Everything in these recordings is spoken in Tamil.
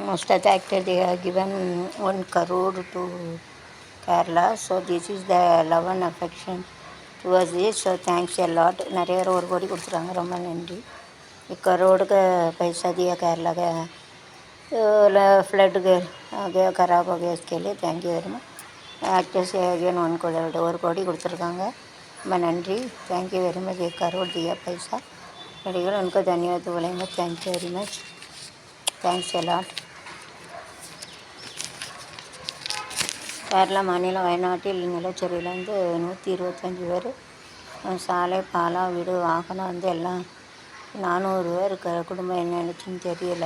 most of the actor they have given 1 crore to Kerala. So this is the love and affection towards this. So thanks a lot. நிறைய பேர் 1 கோடி கொடுத்துருக்காங்க, ரொம்ப நன்றி. करोड़ का पैसा दिया केरला का फ्लड के गया ख़राब हो गया, इसके लिए thank you very much. Actors again 1 crore கொடுத்துருக்காங்க, ரொம்ப நன்றி. Thank you very much. 1 crore दिया पैसा நடிகர், उनको धन्यवाद बोलेंगे. Thank you very much, thanks a lot. Kerala மாநிலம் வயநாட்டில் நிலச்சரிவில் 125 பேர், சாலை, பாலம், வீடு, வாகனம் எல்லாம் 400 பேர் குடும்பம் என்ன நினச்சின்னு தெரியல.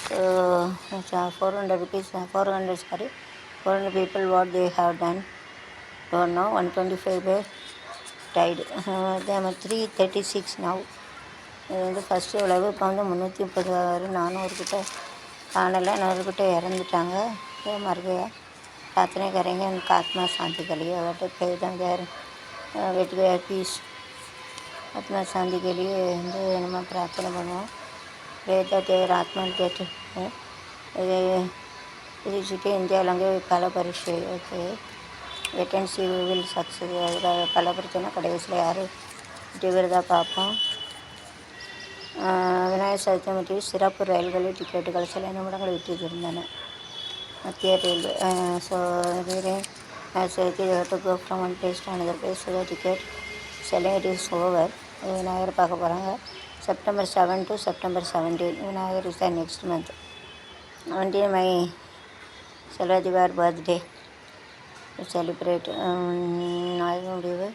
So 400 people what they have done don't know. 125 பேர் died. they are 336 now. இது ஃபஸ்ட்டு உழவு. இப்போ 330 400 கிட்ட காணலை, 100 கிட்ட இறந்துட்டாங்க. मर गया. प्रार्थना करेंगे उनका आत्मा शांति के लिए. बट एकदम देर वेट गया पीस आत्मा शांति के लिए நம்ம பிரார்த்தனை பண்ணுவோம். தேர் ஆத்மா கேட்டு இதுச்சுட்டு இந்தியாவில் அங்கே பல பரீட்சை ஓகே வேக்கன்சி வில் சக்ஸஸ். அதில் பல பிரச்சனை, கடைசியில் யார் வெற்றி பார்ப்போம். விநாயகர் சதுர்த்தி மற்றும் சிறப்பு ரயில்களில் டிக்கெட்டுகள் சில நிமிடங்கள் விட்டிருந்தன மத்திய ரயில்வே. ஸோ வேறு to go from one place to another place. So the ticket selling it is over. Vinayagar பார்க்க போகிறாங்க. September 7 to September 17. Vinayagar is the next month. Only my செல்வதிவார் பர்த்டே செலிப்ரேட். முடிவு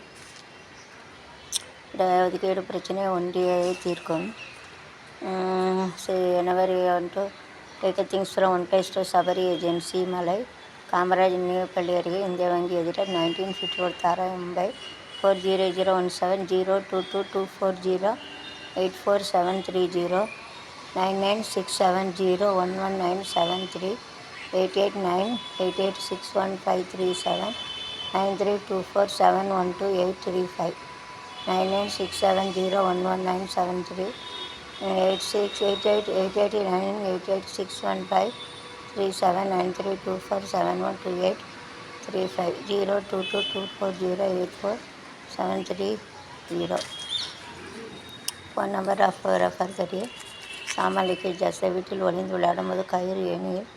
ஒதுக்கீடு பிரச்சனையை ஒன்றியே தீர்க்கும். whenever you want to take things from one place to Sabari agency மலை காமராஜ் நினைவுப்பள்ளி அருகே இந்திய வங்கி எதிர 1954 தாரா மும்பை 4001702224084730 9967011973 8898861537 9324712835 9967011973 868888961537 9324712835 0222408473. ஃபோன் நம்பர் ரெஃபர் கரியே. சாமான் லீக்கேஜ் ஜாஸ்தியாக வீட்டில் ஒளிந்து விளையாடும் போது கயிறு ஏணியில்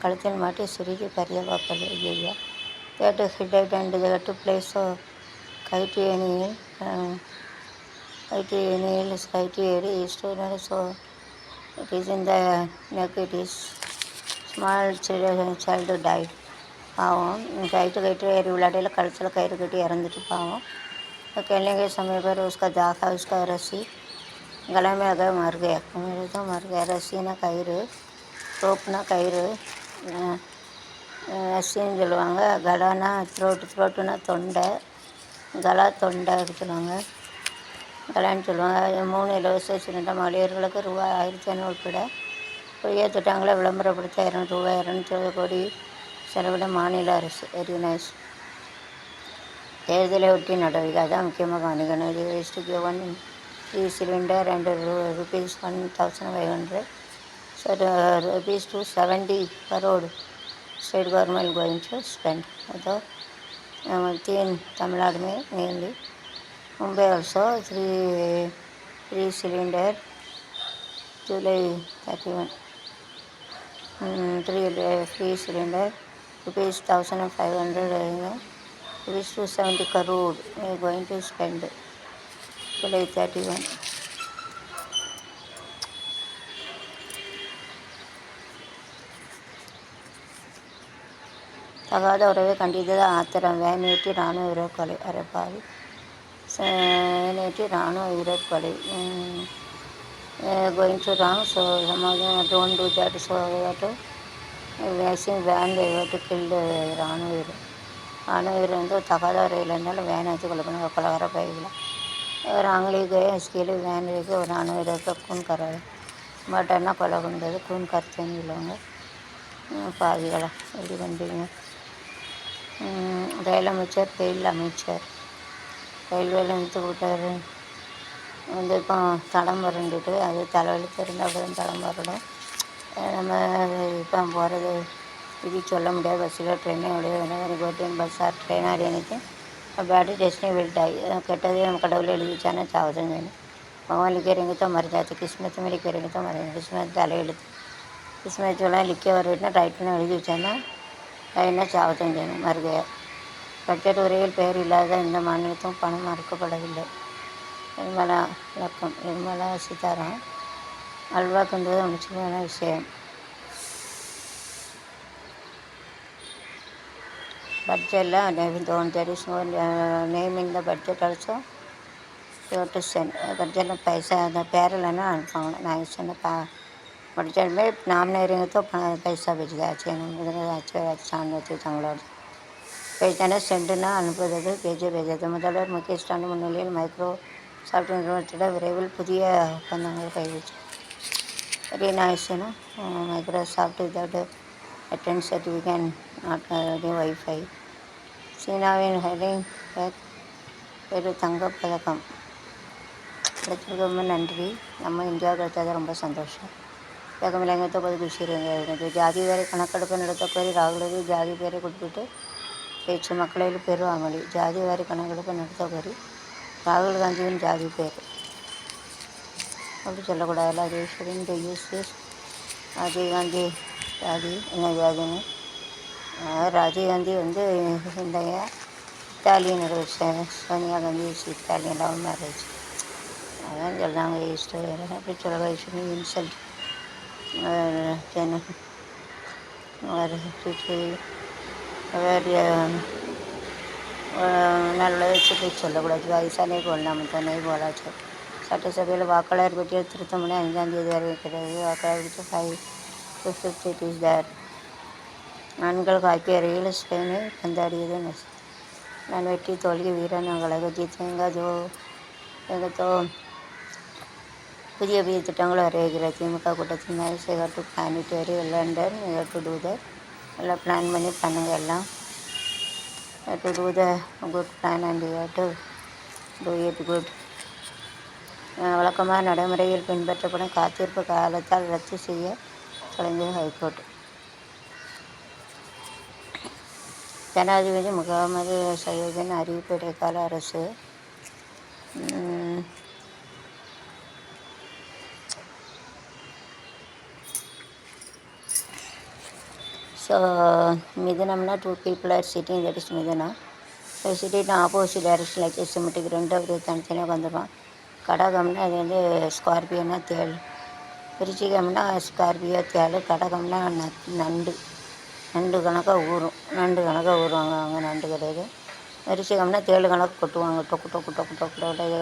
கழுத்தில் மாட்டி சிறிது பரிதாபப்பது. ஐயா தேட்டு ஹிட் அண்ட் டு பிளேஸ். கயிற்று ஏணியில் கயிற்று ஏறி student. So it is in the neck. It is small child died. பாவம் கயிற்று ஏறி விளையாடையில் கழுத்தில் கயிறு கட்டி இறந்துட்டு பாவம். कहने के समय पर उसका दाखा उसका रस्सी गला में अगर मर गया. मेरे तो मर गया. रस्सी ना கயிறு, ரோப்னா கயிறு, ரஸ்ஸின்னு சொல்லுவாங்க. கலானா த்ரோட்டுனா தொண்டை, கலா தொண்டை சொல்லுவாங்க, கலான்னு சொல்லுவாங்க. 3 இலவச சிலிண்டர் மகளிர்களுக்கு ரூபாய் 1500 உட்பட புதிய திட்டங்களை விளம்பரப்படுத்த ரூபாய் 220 கோடி செலவிட மாநில அரசு. Very nice. தேர்தலை ஒட்டி நடவடிக்கை அதான் முக்கியமாக கவனிக்கணும். இது வேஸ்ட்டுக்கு 1 free cylinder and rupees 1500. So rupees 270 crore state government going to spend. तो 3 तमिलनाडु में mainly. Mumbai also 3 cylinder July 31. 3 free cylinder rupees 1500. Rupees 270 crore we are going to spend July 31. தகாத உறவை கண்டித்தது ஆத்திரம். வேனையேற்றி இராணுவ வீரர் கொலை. அரைப்பாவி வேனையேற்றி இராணுவ வீரர் கொலை. going to wrong. So some of them don't do that. So they have to vaccine van they have to kill the இராணுவ வீரர். இராணுவ வீரர் தகாத உறவில் இருந்தாலும் வேனை வச்சு கொலை பண்ண கொலகார பயிர்களாம். रांगली गए, इसके लिए वैन लेके और आने रहकर खून कराए. मटरना கொலை பண்ணுறது खून करतेன்னு சொல்லுவாங்க. பாவிகளா எப்படி பண்ணுறீங்க? ரயில் அமைச்சர் பெயில் அமைச்சர் ரயில்வேல இழுத்து விட்டார். இப்போ தடம் வரண்டுட்டு அது தலைவலித்து இருந்தால் அப்படி தடம் வரணும். நம்ம இப்போ போகிறது இது சொல்ல முடியாது. பஸ்ஸில் ட்ரெயினே விட train bus or train or anything bad destiny will die ಕೆಟ್ಟದೇ ನಮ್ಮ ಕಡவுले எழுதி வச்சானா சாவ தான் செய்யணும். भगवान लिखे रहेंगे तो मर जाते, किस्मत में लिखे रहेंगे तो मरेंगे. किस्मत तले எழுத்து किस्मत जो लिखे और ரைட் எழுதி வச்சானா ரைட்னா சாவ தான் செய்யணும். மर गया. பட்ஜெட் உரையில் பெயர் இல்லாத இந்த மாநிலத்தும் பணம் மறுக்கப்படவில்லை. நிர்மலா விளக்கம். நிர்மலா சீதாராமன். அல்வா கொண்டுவது முக்கியமான விஷயம். budget there is no name in the budget also. You have to send budget पैसा பேரலைன்னா அனுப்புவாங்க. நான் சொன்ன बजट में नाम नहीं रहेंगे तो पैसा भेज दिया अच्छे अच्छे தங்களோட பேஜான சென்டுனா அனுப்புவது பேஜது முதல்வர் முகேஷ் ஸ்டாலின் முன்னிலையில் மைக்ரோசாஃப்ட் நிறுவனத்திட விரைவில் புதிய ஒப்பந்தங்கள் கைவிச்சு வெரி நைஸ்னா Microsoft without attend certificate not wifi. சீனாவின் ஹெலிங் பேக் ஒரு தங்கப்பதக்கம் கிடைச்சதுக்கு ரொம்ப நன்றி. நம்ம இந்தியாவுக்கு கிடைச்சது ரொம்ப சந்தோஷம். வேகமில்லைங்க போது குஷிருங்க. ஜாதி வேறு கணக்கெடுப்பு நடத்த கோரி ராகுலுக்கு ஜாதி பேரை கொடுத்துட்டு பேச்சு மக்களில் பெருவாமொழி. ஜாதி வாரி கணக்கெடுப்பு நடத்த கோரி ராகுல் காந்தியின் ஜாதி பேர் அப்படி சொல்லக்கூடாதுல்ல. அது இந்த யூஸ்எஸ் ராஜீவ் காந்தி ஜாதி என்ன ஜாதின்னு ராஜீவ் காந்தி இந்த Italian Sonia Gandhi Italian love marriage அதான் சொல்கிறாங்க. ஈஸ்டர் வேறு அப்படி சொல்ல வயசு இன்சல்ட் நல்ல வச்சு சொல்லக்கூடாது. வயசானே போடலாம் தானே போலாச்சு. சட்டசபையில் வாக்காளர் பட்டியல் திருத்தம் பண்ணி 5ஆம் தேதி வரை இருக்கிறது. வாக்காளர் பட்டியல் 5 இஸ் தேர். ஆண்கள் ஹாக்கி அறையில் ஸ்பெயினை பந்தாடியது நான் வெற்றி தோல்வி வீரன் கழக ஜீத்தேங்கா ஜோ எங்கத்தோ புதிய திட்டங்கள் வரைகிறது. திமுக கூட்டத்தில் மேல் to planetary London to do the எல்லாம் பிளான் பண்ணி பண்ணுங்க. எல்லாம் to do the good plan and to do it good. வழக்கமாக நடைமுறையில் பின்பற்றப்படும் காத்திருப்பு காலத்தால் ரத்து செய்ய கலைஞர் ஹைகோர்ட். ஜனாதிபதி முகமது சையதின் அறிவிப்பு இடைக்கால அரசு. So மிதுனம்னா 2 people are sitting, that is Mithuna. So sitting in opposite direction like symmetric. ரெண்டு அப்படி தனித்தனியாக வந்துடுவான். கடகம்னா அது ஸ்கார்பியோனா தேள். விருச்சிகம்னா ஸ்கார்பியோ தேள். கடகம்னா நண்டு கணக்காக ஊறுவாங்க. அவங்க நண்டு கிடையாது. விருச்சிகம்னா தேள் கணக்கு கொட்டுவாங்க. டொக்கு டொக்கு டொக்கு டொக்கு டொக்கு இதை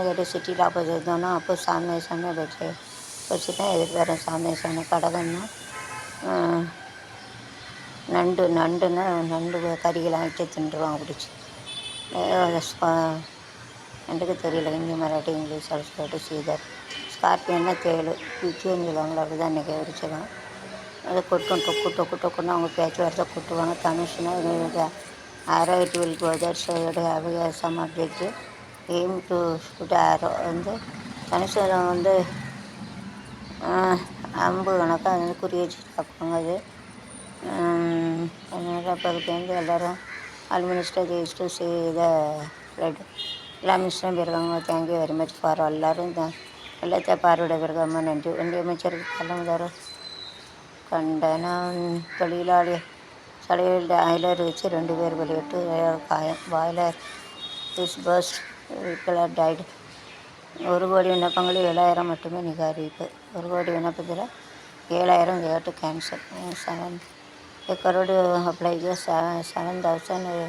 கேட்டு சிட்டியில் ஆப்போசிட் இருந்தோன்னா அப்போ சாமி வச்சு வச்சுட்டா எதிர்த்து வரேன் சாமி. கடகம்னா நண்டு கறிகளாம் வச்சு தின்றுவாங்க பிடிச்சி. நண்டுக்கு தெரியல ஹிந்தி மராட்டி இங்கிலீஷ் சொல்லிட்டு சீதர். ஸ்கார்பியோன்னா தேள் பிச்சுன்னு சொல்லுவாங்களா அப்படி தான் இன்றைக்கி விரிச்சதான். அதை கொட்டும் டொக்கு டொக்குன்னு அவங்க பேச்சு வரத்தை கொட்டுவாங்க. தனுஷ்னா arrow it will go that so you have some object aim to shoot arrow தனுஷை அம்பு கணக்காக குறி வச்சு பார்ப்பாங்க. அது அதனால் அப்போ அதுக்கு எல்லோரும் ஆல் மினிஸ்டர் ஜெயிஸ்டு செய்த ரெட் எல்லா மினிஸ்டரும் போயிருக்காங்க. தேங்க்யூ வெரி மச் ஃபார் எல்லோரும் எல்லாத்தையும் பார்வையிட போயிருக்காங்க. நன்றி. ஒன்றிய அமைச்சருக்கு தலைமுதல் கண்டனம். தொழிலாளி தலையில் ஆயிலர் வச்சு 2 பேர் வெளியிட்டு காயம். Boiler is burst people died. 1 கோடி விண்ணப்பங்களில் 7,000 மட்டுமே நிகாரிப்பு. 1 கோடி விண்ணப்பத்தில் 7,000 கேட்டு கேன்சல். 7 crore அப்ளைக்கு 7,000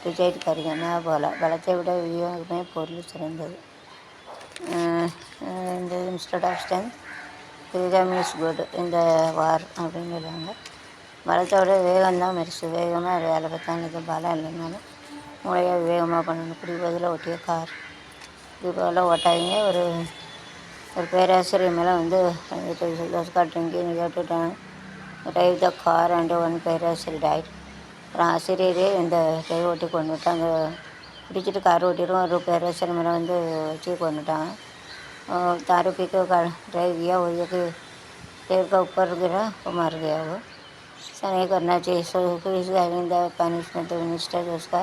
ரிஜெக்ட் கருதுனா போல். பலத்தை விட வியூகமே பொருள் சிறந்தது. இந்த இன்ஸ்டெட் ஆஃப் ஸ்ட்ரென்த் வியூகம் இஸ் குட் இந்த வார் அப்படின்னு சொல்லுவாங்க. பலத்தோட வேகம்தான் மெரிசு. வேகமாக வேலை பார்த்தாங்க. இது பலம் இல்லைனாலும் மூளையாக வேகமாக பண்ணணும். குடிபோதில் ஒட்டிய கார் இதுபோல் ஓட்டாதீங்க. ஒரு பேராசிரியர் மேலே கேட்டுட்டாங்க. டிரைவ் த கார் அண்ட் 1 பேராசிரியர் டைட். ஒரு ஆசிரியரே இந்த டிரைவ் ஓட்டி கொண்டுட்டாங்க. பிடிச்சிட்டு கார் ஓட்டிடுவோம். ஒரு பேராசிரியர் மேலே வச்சு கொண்டுட்டாங்க. दारू पी के ड्राइव किया, वो ये कि पेड़ का ऊपर गिरा, वो मर गया वो। ऐसा नहीं करना चाहिए. So who is having the punishment? The minister उसका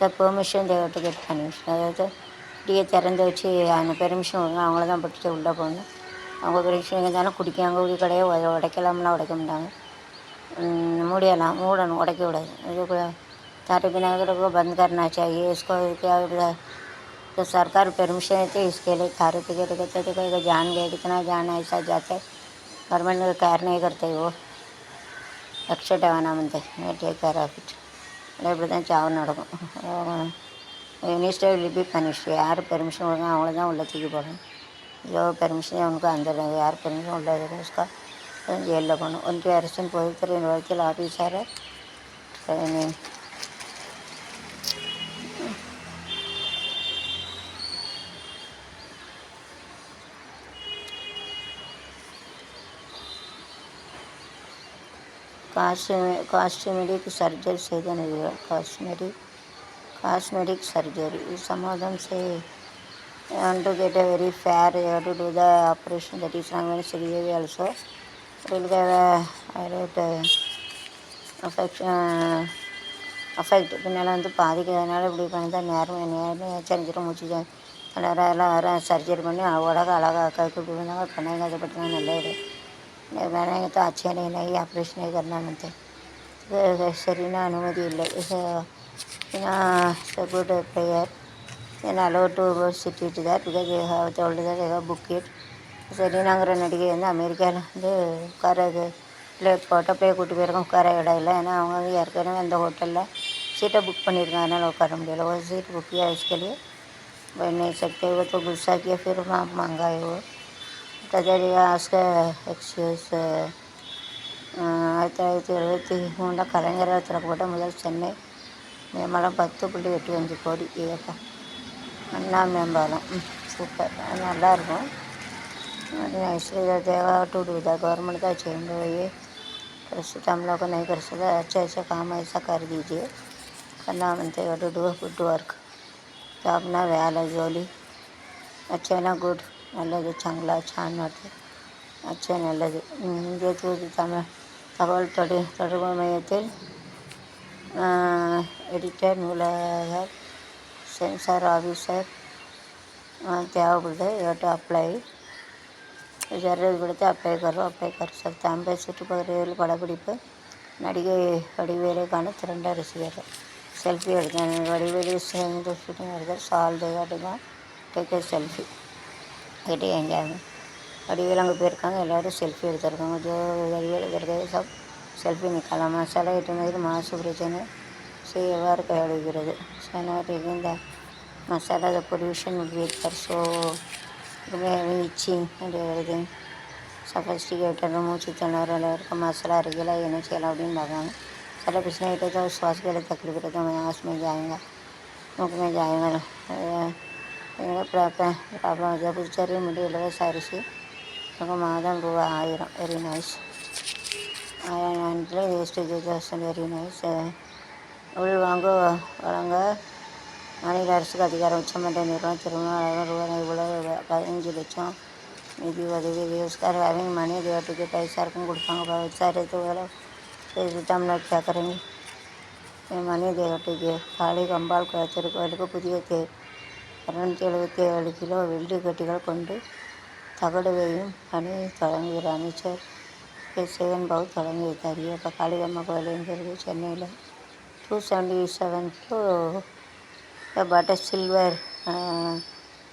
the permission they have to get punished. அதாவது டியை திறந்து வச்சு அந்த பெர்மிஷன் கொடுங்க, அவங்கள தான் பட்டு உள்ளே போகணும். அவங்க பெர்மிஷன் இருந்தாலும் குடிக்காங்க, குடி கடையை உடைக்கலாம்லாம் உடைக்க மாட்டாங்க. மூடியலாம், மூடணும், उड़के उड़े जो दारू पीने को बंद करना चाहिए. इसको क्या तो सरकार परमिशन देती है इसके लिए. दारू पी के कहते तो कोई जान गए, कितना जान ऐसा जाते गवर्नमेंट केयर नहीं करते. वो लक्ष्य ठेवाना म्हणते, टेक केयर ऑफ इट. இப்படி தான் சாவு நடக்கும். Minister will be punished. யார் பெர்மிஷன் கொடுங்க அவங்கள தான் உள்ளே தூக்கி போடணும். जो परमिशन है उनको अंदर नहीं, यार परमिशन उल्टा देगा उसका जेल लगना. उनकी अरेस्टन पवित्र यूनिवर्सल ऑफिसर है ट्रेनिंग. कॉस्मेटिक सर्जरी से cosmetic surgery. Some of them say want to get a very fair, you have to do the operation. That is not very serious also. It will have affect பின்னால் வந்து பாதிக்கிறதுனால இப்படி பண்ணி தான் நேரம் செஞ்சிடும் மூச்சு எல்லாம் சர்ஜரி பண்ணி உலக அழகாக இப்படி பண்ணாங்க பண்ணாங்க. அதை பற்றி நான் நல்ல இது मैंने तो अच्छे नहीं ऑपरेशन नहीं करना मनते. शरीर अनुमति இல்லை. Good prayer then allowed to sit it there because they have told that they have booked it. சரினாங்கிற நடிகை வந்து அமெரிக்காவில் வந்து உட்காரது இல்லை, போட்டோ போய் கூட்டி போயிருக்கோம், உட்கார இடம் இல்லை. ஏன்னா அவங்க வந்து ஏற்கனவே அந்த ஹோட்டலில் சீட்டை புக் பண்ணியிருக்காங்க, அதனால் உட்கார முடியல. ஒரு सीट बुक किया इसके लिए बैठ नहीं सकते. वो तो गुस्सा किया, फिर मंगाए वो तजरिया उसका एक्सक्यूज. 1973 கலைஞரால் திறக்கப்பட்ட முதல் சென்னை மேம்பாலம் 10.85 கோடி. ஏப்பா அண்ணா மேம்பாலம் சூப்பர், நல்லாயிருக்கும். इसलिए देवा टू डू द गवर्नमेंट का चेंज हो. ये प्रस्तुत हम लोग को नहीं कर सकते. अच्छा काम ऐसा कर दीजिए. करना बनते टू डू गुड वर्क. तो अपना व्याला जोली अच्छे ना गुड நல்லது चांगला छान वाटते. अच्छे நல்லது. இந்திய தூது தகவல் தொடர்பு மையத்தில் एडिटर நூலகர் சென்சார் ஆஃபீஸர் தேவைப்படுது. यू टू अप्लाई जरूरत पड़ते अप्लाई कर सकते. अंबे சுற்றுப்பகுதியில் படப்பிடிப்பு. நடிகை வடிவேலுக்கான திரண்ட ரசிகர்கள். செல்ஃபி எடுத்தேன். வடிவேலு சேர்ந்து ஷூட்டிங் எடுத்தார். சால் தேகாட்டுதான் டேக் ஏ செல்ஃபி கேட்டு எங்கேயாங்க வடிவேலு அங்கே போயிருக்காங்க. எல்லோரும் செல்ஃபி எடுத்துருக்காங்க. ஜோ வடிவேலு இருக்கிறது சப் செல்ஃபி நிற்கலாம். மசாலா ஏற்றுமதியில் மாசு பிரச்சனை எவ்வாறு கையாளுகிறது. இந்த மசாலா த pollution weaker so itching and everything sophisticated மூச்சு திணறல் இருக்க மசாலா இருக்குல்ல என்ன செய்யலாம் அப்படின்னு பார்க்குறாங்க. சில பிரச்சனை तो श्वास के लिए तकलीफ रहता है. आँख में जाएगा, मुख में जाएगा, प्रॉब्लम हो जाए. पुचरी middle सारिसी Madam रूबा 1000 very nice. Wastage very nice. உள்வாங்க வழங்க மாநில அரசுக்கு அதிகாரம். உச்சமன்ற நிறுவனம் திருமணம் ரூபாய் இவ்வளோ 15 லட்சம் நிதி உதவி. விவசாய அவங்க மணி தேவட்டுக்கு பைசா இருக்கும் கொடுப்பாங்க. விவசாயத்து வேலை हम लोग क्या करेंगे. மணி தேவட்டுக்கு காளி கம்பாள் திருக்கோயிலுக்கு புதிய 277 கிலோ வெள்ளி கட்டிகள் கொண்டு தகடு வேயும் பணி தொடங்குகிற அமைச்சர் சேவன் பாபு தொடங்கி வைத்தார். இப்போ காளிகம்மா கோயில் எங்கே இருக்குது? சென்னையில் 277 kilo but silver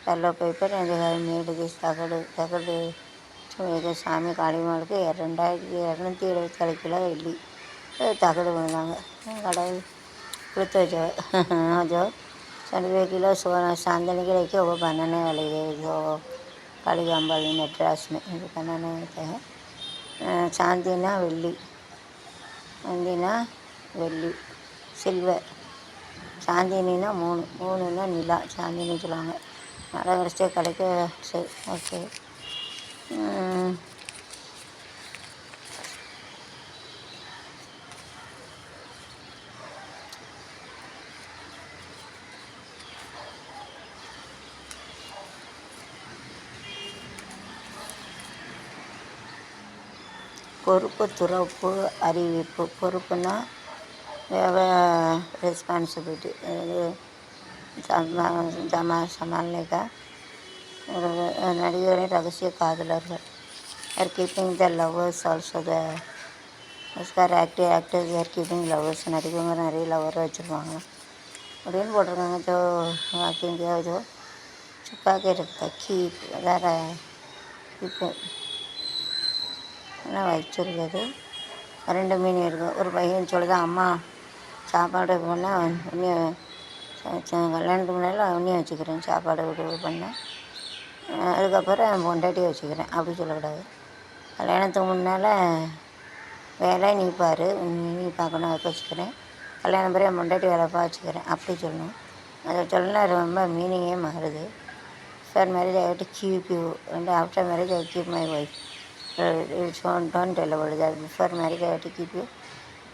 yellow paper and they have made this தகடு சாமி காளியம்மாளுக்கு 2277 கிலோ வெள்ளி தகடு வந்தாங்க. கடவுள் கொடுத்து வச்சவர். जो 90 किलो सोना चांदनी के लेके वो बनाने वाले जो काली अम्बाल मद्रास में ये बनाने होते हैं. चांदीना வெள்ளி சில்வர். சாந்தினா 3 நிலா சாந்தின்னு சொல்லுவாங்க. நல்லா கிடச்சே கிடைக்க சரி. ஓகே. பொறுப்பு துறப்பு அறிவிப்பு. பொறுப்புனா ரெஸ்பான்சிபிலிட்டி. சமாளிக்கா ஒரு நடிகரின் ரகசிய காதலர்கள். Are keeping the lovers also. The Oscar actors are keeping lovers. நடிகவங்க நிறைய லவர் வச்சுருப்பாங்க அப்படின்னு போட்டிருக்காங்க. ஜோ வாக்கிங் ஜோ சுக்கா के रखता கீப் வேறு கீப்பு என்ன வச்சுருக்குது. 2 மீன் இருக்கும். ஒரு பையன் சொல்லுதான், அம்மா சாப்பாடு பண்ணால் இன்னும் கல்யாணத்துக்கு முன்னால் இன்னும் வச்சுக்கிறேன், சாப்பாடு விட்டு பண்ணேன், அதுக்கப்புறம் என் பொண்டாட்டியை வச்சுக்கிறேன். அப்படி சொல்லக்கூடாது. கல்யாணத்துக்கு முன்னால் வேலை நீ பாரு, நீ பார்க்கணும், அதுக்கு வச்சுக்கிறேன். கல்யாணம் பிறகு என் பொண்டாட்டி வேலை வச்சுக்கிறேன் அப்படி சொல்லணும். அதை சொல்லினா ரொம்ப மீனிங்கே மாறுது. For marriage I have to keep you and after marriage I keep my wife. It's don't tell about that. Before marriage I have to keep you.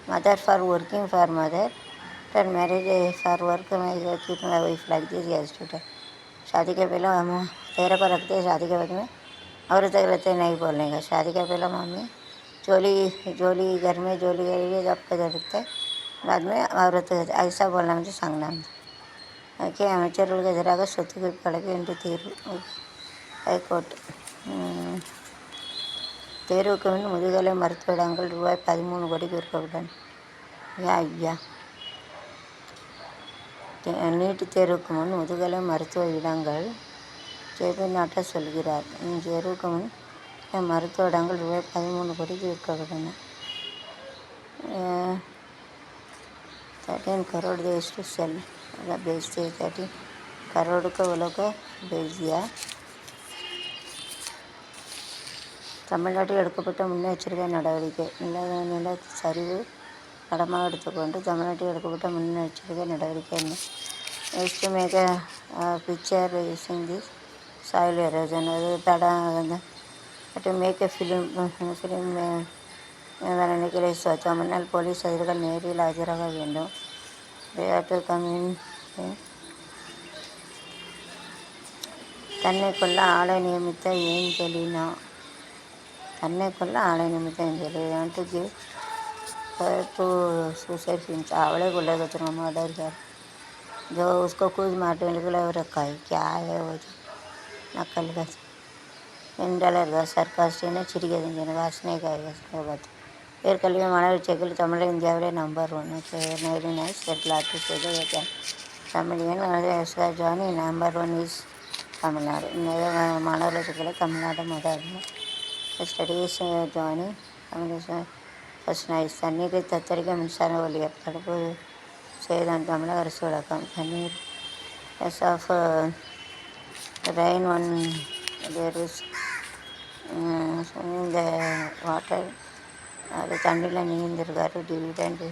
Mother for working for mother. After marriage for work I keep my wife like this. Yes to tell. शादी के पहले हम तेरे पर रखते हैं, शादी के बाद में औरत रहते नहीं बोलने का. शादी के पहले मम्मी जोली जोली घर में जोली करेगी जब कदर रखते हैं, बाद में औरत ऐसा बोलना मुझे सांगना ओके. அமைச்சர்களுக்கு எதிராக சொத்து குவிப்பு வழக்கு இன்று தீர்வு. ஹைகோர்ட். தேர்வுக்கு முன் முதுகலை மருத்துவ இடங்கள் ரூபாய் 13 கோடிக்கு விற்கப்பட்டன. ஐயா, நீட் தேர்வுக்கு முன் முதுகலை மருத்துவ இடங்கள் ஜேபி நட்டா சொல்கிறார். தேர்வுக்கு முன் மருத்துவ இடங்கள் ரூபாய் 13 கோடிக்கு விற்கப்பட்டன. 13 करोड़ देश टू सेल. बेचते 13 करोड़ को वो लोग बेच दिया. தமிழ்நாட்டில் எடுக்கப்பட்ட முன்னெச்சரிக்கை நடவடிக்கை. நிலச்சரிவு படமாக எடுத்துக்கொண்டு தமிழ்நாட்டில் எடுக்கப்பட்ட முன்னெச்சரிக்கை நடவடிக்கை என்ன? Next to make picture using this soil erosion. அது படம் டு மேக் ஃபிலிம் நினைக்கிறே. தமிழ்நாடு போலீஸ் அதிகாரிகள் நேரில் ஆஜராக வேண்டும். To come in. தன்னை கொல்ல ஆளை நியமித்த ஏஞ்சலினா. தன்னை கொல்ல ஆளை நிமித்த Angelina to give to suicide film. आवड़े बोले तो तुम मर्डर कर जो उसको कुछ मारने के लिए रखा है. क्या है वो जो नकल का $10 का சர்க்காஸ்டின்னு சிரிக்காதீங்க, வாசனை காய்கா பார்த்து. ஏற்கனவே மாணவர் செக்கில் தமிழ் இந்தியாவிலே நம்பர் 1. Very nice. செட்டில் ஆர்டிஸ்ட் வைக்கேன் தமிழியன் ஜானி. Number 1 is Tamil Nadu. மாணவர் செக்கில் தமிழ்நாடு முதல். ஸ்டடீஸ் ஜானி தமிழ் ஃபர்ஸ்ட் நைஸ். தண்ணீரை தத்தரிக்க மின்சார ஒலியர் தடுப்பு செய்தான் தமிழக அரசு விளக்கம். தண்ணீர் as of rain on there is இந்த வாட்டர். அது தண்ணியில் நீந்திருக்காரு. டிவிடெண்ட்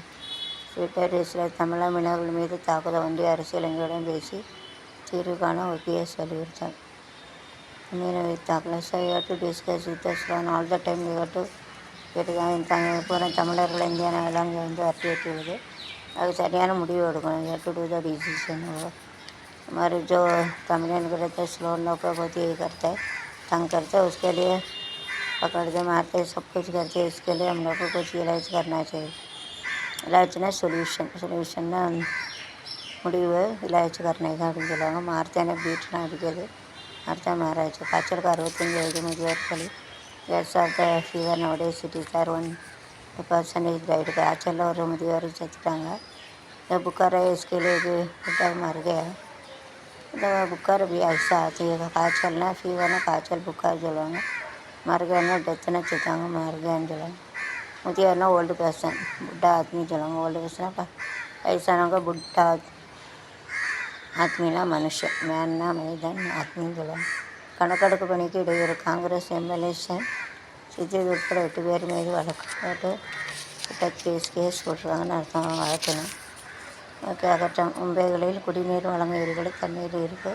ட்விட்டர் ரேஸில் தமிழக மீனவர்கள் மீது தாக்குதல் ஒன்றிய அரசு இளைஞருடன் பேசி தீர்வு காண OPS வலியுறுத்தார். மீனவை தாக்கல. So you have to discuss with us on all the time. You have to பூரா தமிழர்கள் இந்தியா எல்லாம் இங்கே வந்து வரட்டி வைத்துள்ளது. அது சரியான முடிவு எடுக்கணும். You have to do the decision. हमारे जो तमिलियन करते स्लो लोग बहुत यही करते हैं, तंग करते हैं, उसके लिए पकड़ते मारते सब कुछ करते हैं. इसके लिए हम लोग को कुछ इलाज करना चाहिए. इलाज ना सोल्यूशन ना முடிவு இலாய்ச்சி கரணைக்கு அப்படின்னு சொல்லுவாங்க. மார்த்தானே பீட்னா அடிக்கிறது. மார்த்தா மாராய்ச்சி. காய்ச்சலுக்கு 65 வயது முதியோர்கள். Case of the fever nowadays cities are 1% rate. காய்ச்சலில் ஒரு முதியோர் செத்துட்டாங்க. இந்த புக்காரை ஸ்கேலுக்கு புட்டாக மாறுக. இந்த புக்கார் भी ऐसा आती है. காய்ச்சல்னா ஃபீவர்னா காய்ச்சல் புக்கார் சொல்லுவாங்க. மருகன்னா டெத்துனா செத்தாங்க மருகன்னு சொல்லுவாங்க. முதியோர்னா ஓல்டு பர்சன் புட்டா ஆத்மி சொல்லுவாங்க. ஓல்டு பர்சனாக வயசானவங்க புட்டா ஆத்மினா மனுஷன். மேன்னா மனிதன், ஆத்மின்னு சொல்லுவாங்க. கணக்கெடுப்பு பணிக்கு இடையூறு. காங்கிரஸ் எம்எல்ஏ சித்திக் உட்பட 8 பேர் மீது வழக்கு போட்டு கேஸ் போட்டுருக்காங்கன்னு அர்த்தம். வழக்கணும் ஓகே. அகற்றம். மும்பைகளில் குடிநீர் வழங்க இருக்கிற தண்ணீர் இருப்பு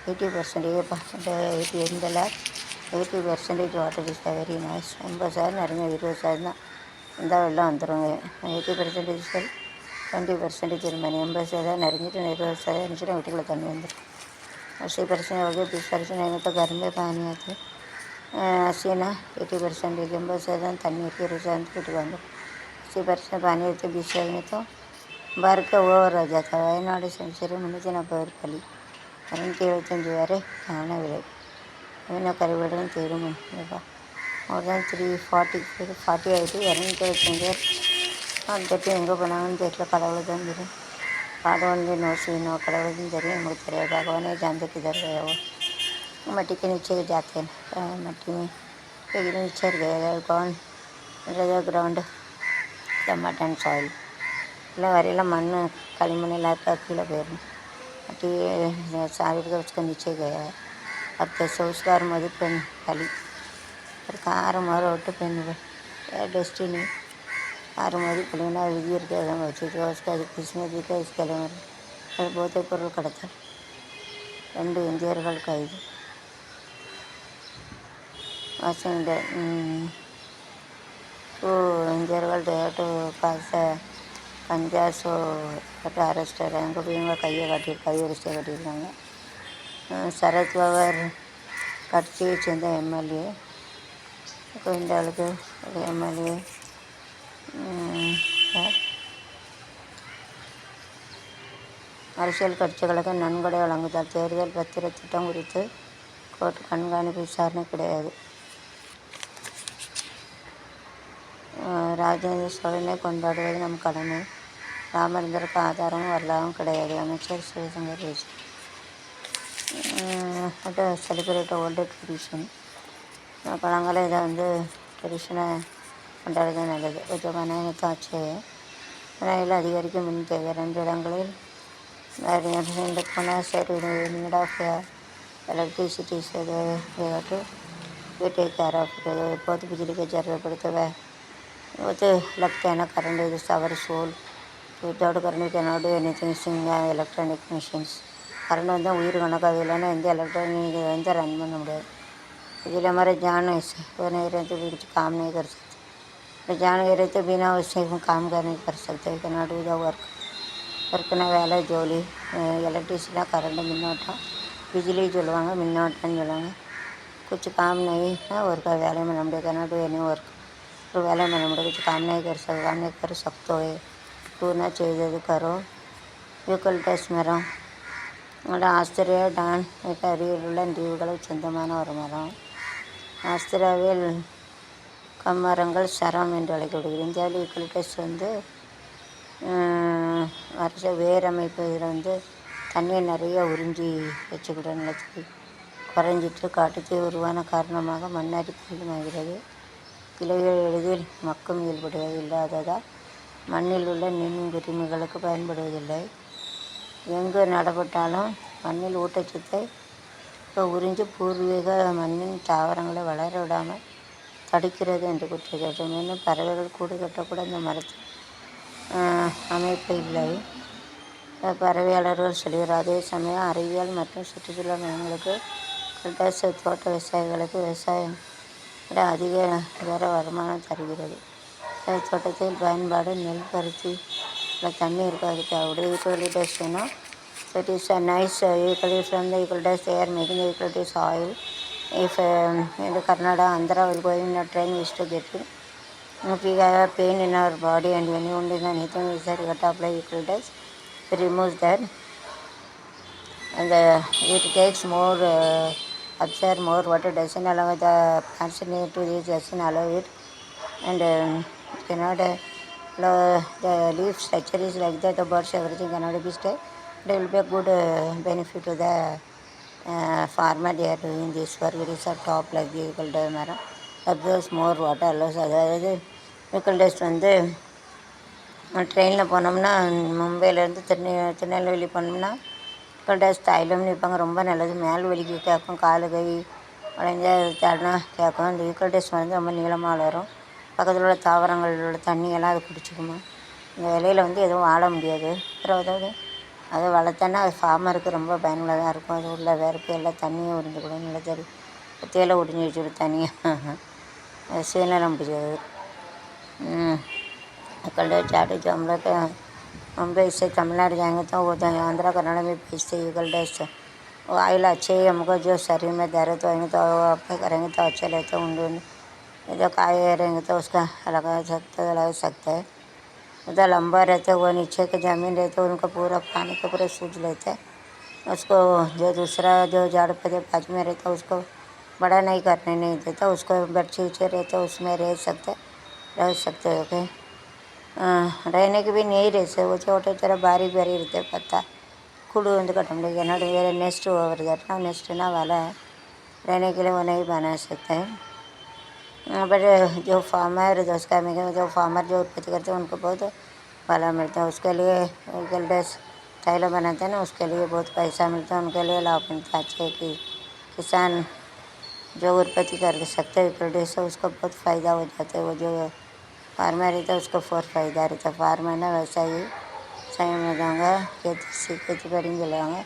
80%. இந்த lake 80% water is very nice. 80% நிறைய 20% தான் இருந்தால் வெள்ளம் வந்துடுங்க. 80% 20% திரும்பி 80% நிறைஞ்சிட்டு 20% இருந்துச்சுன்னா வீட்டுக்குள்ளே தண்ணி வந்துடும். 80% हो गया. 20% नहीं तो घर में पानी आती है. अस्सी ना 80% 80% தண்ணி இருக்குது, 20% வீட்டுக்கு வந்துடும். 80% पानी रहते 20 में तो भर के ओवर हो जाता है. वयनाड सेंचुरी 340 பலி 275 ஞான விலை என்ன கருவிடன் தீருமப்பா மோர் தேன் 340 40 ஆகிட்டு 275 வந்துட்டு எங்கே போனாங்கன்னு தெரியல. கடவுளுக்கு தான் தெரியும். காடவன் नौ கடவுளுக்கு தெரியும், நமக்கு தெரியாது. भगवान जानते किधर गया वो. मट्टी के नीचे जाते हैं, मट्टी में लेकिन नीचे गया कौन ग्राउंड टमाटो அண்ட் சாயில் இல்லை வரையெல்லாம் மண் களிமண் எல்லாருக்கும் கீழே போயிடும். मट्टी साइड का उसका नीचे गया है. अब तो संस्कार मधुपेन खाली और कार मारो ऑटो पेन डेस्टिनी कार मारी कलिना विधि वचुतो उसका किस्मत का इसके அது போதைப் பொருள் கடத்தல் 2 இந்தியர்கள் கைது. வாஷிங்டன் 2 இந்தியர்கள் டொயோட்டோ பாச 50 அரெஸ்ட் எங்கே போய் இவங்க கையெழுத்து கட்டியிருக்காங்க. சரத் பவார் கட்சியை சேர்ந்த எம்எல்ஏ இந்த ஆளுக்கு ஒரு எம்எல்ஏ அரசியல் கட்சிகளுக்கு நன்கொடை வழங்குதல் தேர்தல் பத்திர திட்டம் குறித்து கோர்ட் கண்காணிப்பு விசாரணை கிடையாது. ராஜேந்திர சோழனை கொண்டாடுவது நம் கடமை. ராமச்சந்திரனுக்கு ஆதாரமும் வரலாறும் கிடையாது. அமைச்சர் சிவசங்கர் பேச்சு. செலிப்ரேட் ஓல்டு ட்ரெடிஷன் பழங்கால இதை ட்ரெடிஷனை கொண்டாடுறது நல்லது. கொஞ்சம் மனத்தாச்சு விலையில் அதிகரிக்கும் மின் தேவை 2 இடங்களில் போனால் சரி நீட் ஆஃப் इलेक्ट्रिसिटी से ये टेक केयर ऑफ बहुत बिजली की ज़रूरत पड़ती है. वो तो लगता है ना current is our soul. Without current cannot do anything sing electronic machines. Current वந்தால் உயிர் கணக்காது, இல்லைன்னா எந்த எலக்ட்ரானிக் रन பண்ண முடியாது. इसलिए हमारे जान ऐसे वो नहीं रहते कुछ काम नहीं कर सकते. जान नहीं रहते बिना उससे काम नहीं कर सकते. कैनॉट डू द ஒர்க்குனா வேலை ஜோலி. எலக்ட்ரிசிட்டினா கரண்ட் மின்னோட்டம், बिजली சொல்லுவாங்க, மின்னோட்டம்னு சொல்லுவாங்க. कुछ काम नहीं है और का வேலை में நம்ம कैनॉट डू एनी वर्क. तो வேலை में நம்ம कुछ काम नहीं कर सकते हो. पूर्ण செய்தது करो. யூக்கலிப்டஸ் மரம் ஆஸ்திரேலியா டான் அருகிலுள்ள தீவுகளுக்கு சொந்தமான ஒரு மரம். ஆஸ்திரேலியாவில் கம்மரங்கள் சரம் என்று அழைக்கப்படுகிறது. இந்தியாவில் யூக்கலிப்டஸ் அரச வேர் அமைப்பு இதில் தண்ணியை நிறைய உறிஞ்சி வச்சுக்கிற நிலத்துக்கு குறைஞ்சிட்டு காட்டுத்தீ உருவான காரணமாக மண்ணரிப்பு அதிகமாகிறது. கிளைகள் எளிதில் மக்கும் இயல்புடையது இல்லாததால் மண்ணில் உள்ள நுண்கிருமிகளுக்கு பயன்படுவதில்லை. எங்கு நடப்பட்டாலும் மண்ணில் ஊட்டச்சத்தை உறிஞ்சி பூர்வீக மண்ணின் தாவரங்களை வளர விடாமல் தடுக்கிறது என்று குற்றச்சாட்டு. மேலும் பறவைகள் கூடு கட்டக்கூட இந்த மரத்தில் அமைப்பு இல்லை. பறவையாளர்கள் சொல்கிறார். அதே சமயம் அறிவியல் மற்றும் சுற்றுச்சூழல் மையங்களுக்கு தோட்ட விவசாயிகளுக்கு விவசாயம் விட அதிக வேற வருமானம் தருகிறது. தோட்டத்தில் பயன்பாடு நெல் பருத்தி தண்ணி இருக்காது. யூக்கலிப்டஸ் வேணும். It is a nice eucalyptus from the eucalyptus. They are making the eucalyptus oil. If in the Karnataka, Andhra will go in a train, we used to get it. If we have a pain in our body and when you only anything is there, you have to apply eucalyptus. It removes that, and it takes more, absorb more water. Doesn't allow the plants need to this. Doesn't allow it, and cannot allow the leaf structure is like that. The birds everything cannot be stay. There will be a good benefit to the farmer. They are doing this work. It is a top like the eucalyptus மரம். Absorbs more water. அதாவது eucalyptus ட்ரெயினில் போனோம்னா மும்பையிலேருந்து திருநெல்வேலி போனோம்னா யூக்கலிப்டஸ் தைலம்னு விற்பாங்க. ரொம்ப நல்லது. மேல் வலிக்கு கேட்கும், காலு கை உடஞ்சா தடனா கேட்கும். அந்த யூக்கலிப்டஸ் ரொம்ப நீளமாக வளரும். பக்கத்தில் உள்ள தாவரங்களில் உள்ள தண்ணியெல்லாம் அது குடிச்சிக்குமா. இந்த இலையில் எதுவும் வாழ முடியாது. அப்புறம் அதாவது அதை வளர்த்தோன்னா அது ஃபார்மருக்கு ரொம்ப பயனுள்ளதாக இருக்கும். அது உள்ள வேறுக்கு எல்லாம் தண்ணியை உறிஞ்சிக்கூடும். நல்லா சரி தேயிலை உறிஞ்சி வச்சுடும் தனியாக. சுயநலம் முடியாது. यूकलिप्टस चाटू जो हम लोग मुंबई से तमिलनाडु जाएंगे तो वो आंध्रा कर्नाटक में भेजते यूकलिप्टस ऑयल अच्छे ही हमको जो शरीर में दर्द होएंगे तो अपने करेंगे तो अच्छे रहते उन जो काय रहेंगे तो उसका लगा सकते हैं। जो लंबा रहते वो नीचे के ज़मीन रहते उनको पूरा पानी के पूरे सूझ लेते हैं। उसको जो दूसरा जो झाड़ पे बाजू में रहता उसको बड़ा नहीं करने नहीं देता, उसको बच्चे उच्चे रहते उसमें रह सकते ओके। रहने के भी नहीं रहते वो छोटे छोटे बारीक बारीक रहते पत्ता कुड़ कटमले वेरे नेस्ट ओवर दैट ना नेस्ट ना वाला है रहने के लिए वो नहीं बना सकते हैं। बट जो फार्मर उसका जो फार्मर जो उत्पत्ति करते हैं उनको बहुत वाला मिलता है। उसके लिए गिल्डेस तैल बनाते हैं ना, उसके लिए बहुत पैसा मिलता है, उनके लिए लाभ मिलता है अच्छे कि किसान जो उत्पत्ति कर सकते हैं गिल्डे से उसको बहुत फ़ायदा हो जाता है। वो जो फार्मर रहता है उसको बहुत फ़ायदा रहता है। फार्मर ना वैसा ही सही में जाऊँगा खेती बाड़ी चलवाएंगे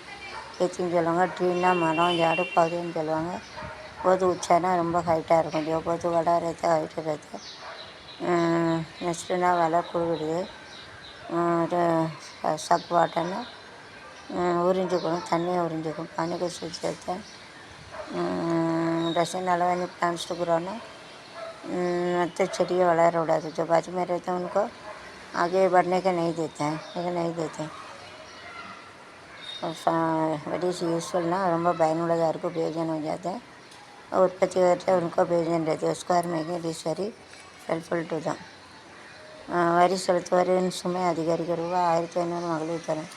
खेती चलवाएंगे ट्री ना मरों झाड़ पौधे चलवाएंगे बहुत ऊँचा ना ரொம்ப ஹைட்டாக இருக்கும் जो बहुत बड़ा रहता है हाइट रहता है। நெக்ஸ்ட்டு நான் விலை கொடுக்குறது சக் வாட்டர்னா உறிஞ்சிக்கணும் தண்ணியை உறிஞ்சிக்கும் पानी को सूख जाता है। डस्टिन अलावा प्लांट्स to grow ना तो चढ़िए वलर उड़ाते जो बाजू में रहते हैं उनको आगे बढ़ने के नहीं देते हैं लेकिन नहीं देते वेट इज़ यूजफुल ना ரொம்ப பயனுள்ளதாக இருக்கும் பிரயோஜனம் हो जाता है और उत्पत्ति करते उनको प्रयोजन रहते हैं स्क्वायर में it is very helpful to them. வரி செலுத்துவரின் சுமை அதிகரிக்க ரூபாய் 1500 மகளிர் தரும்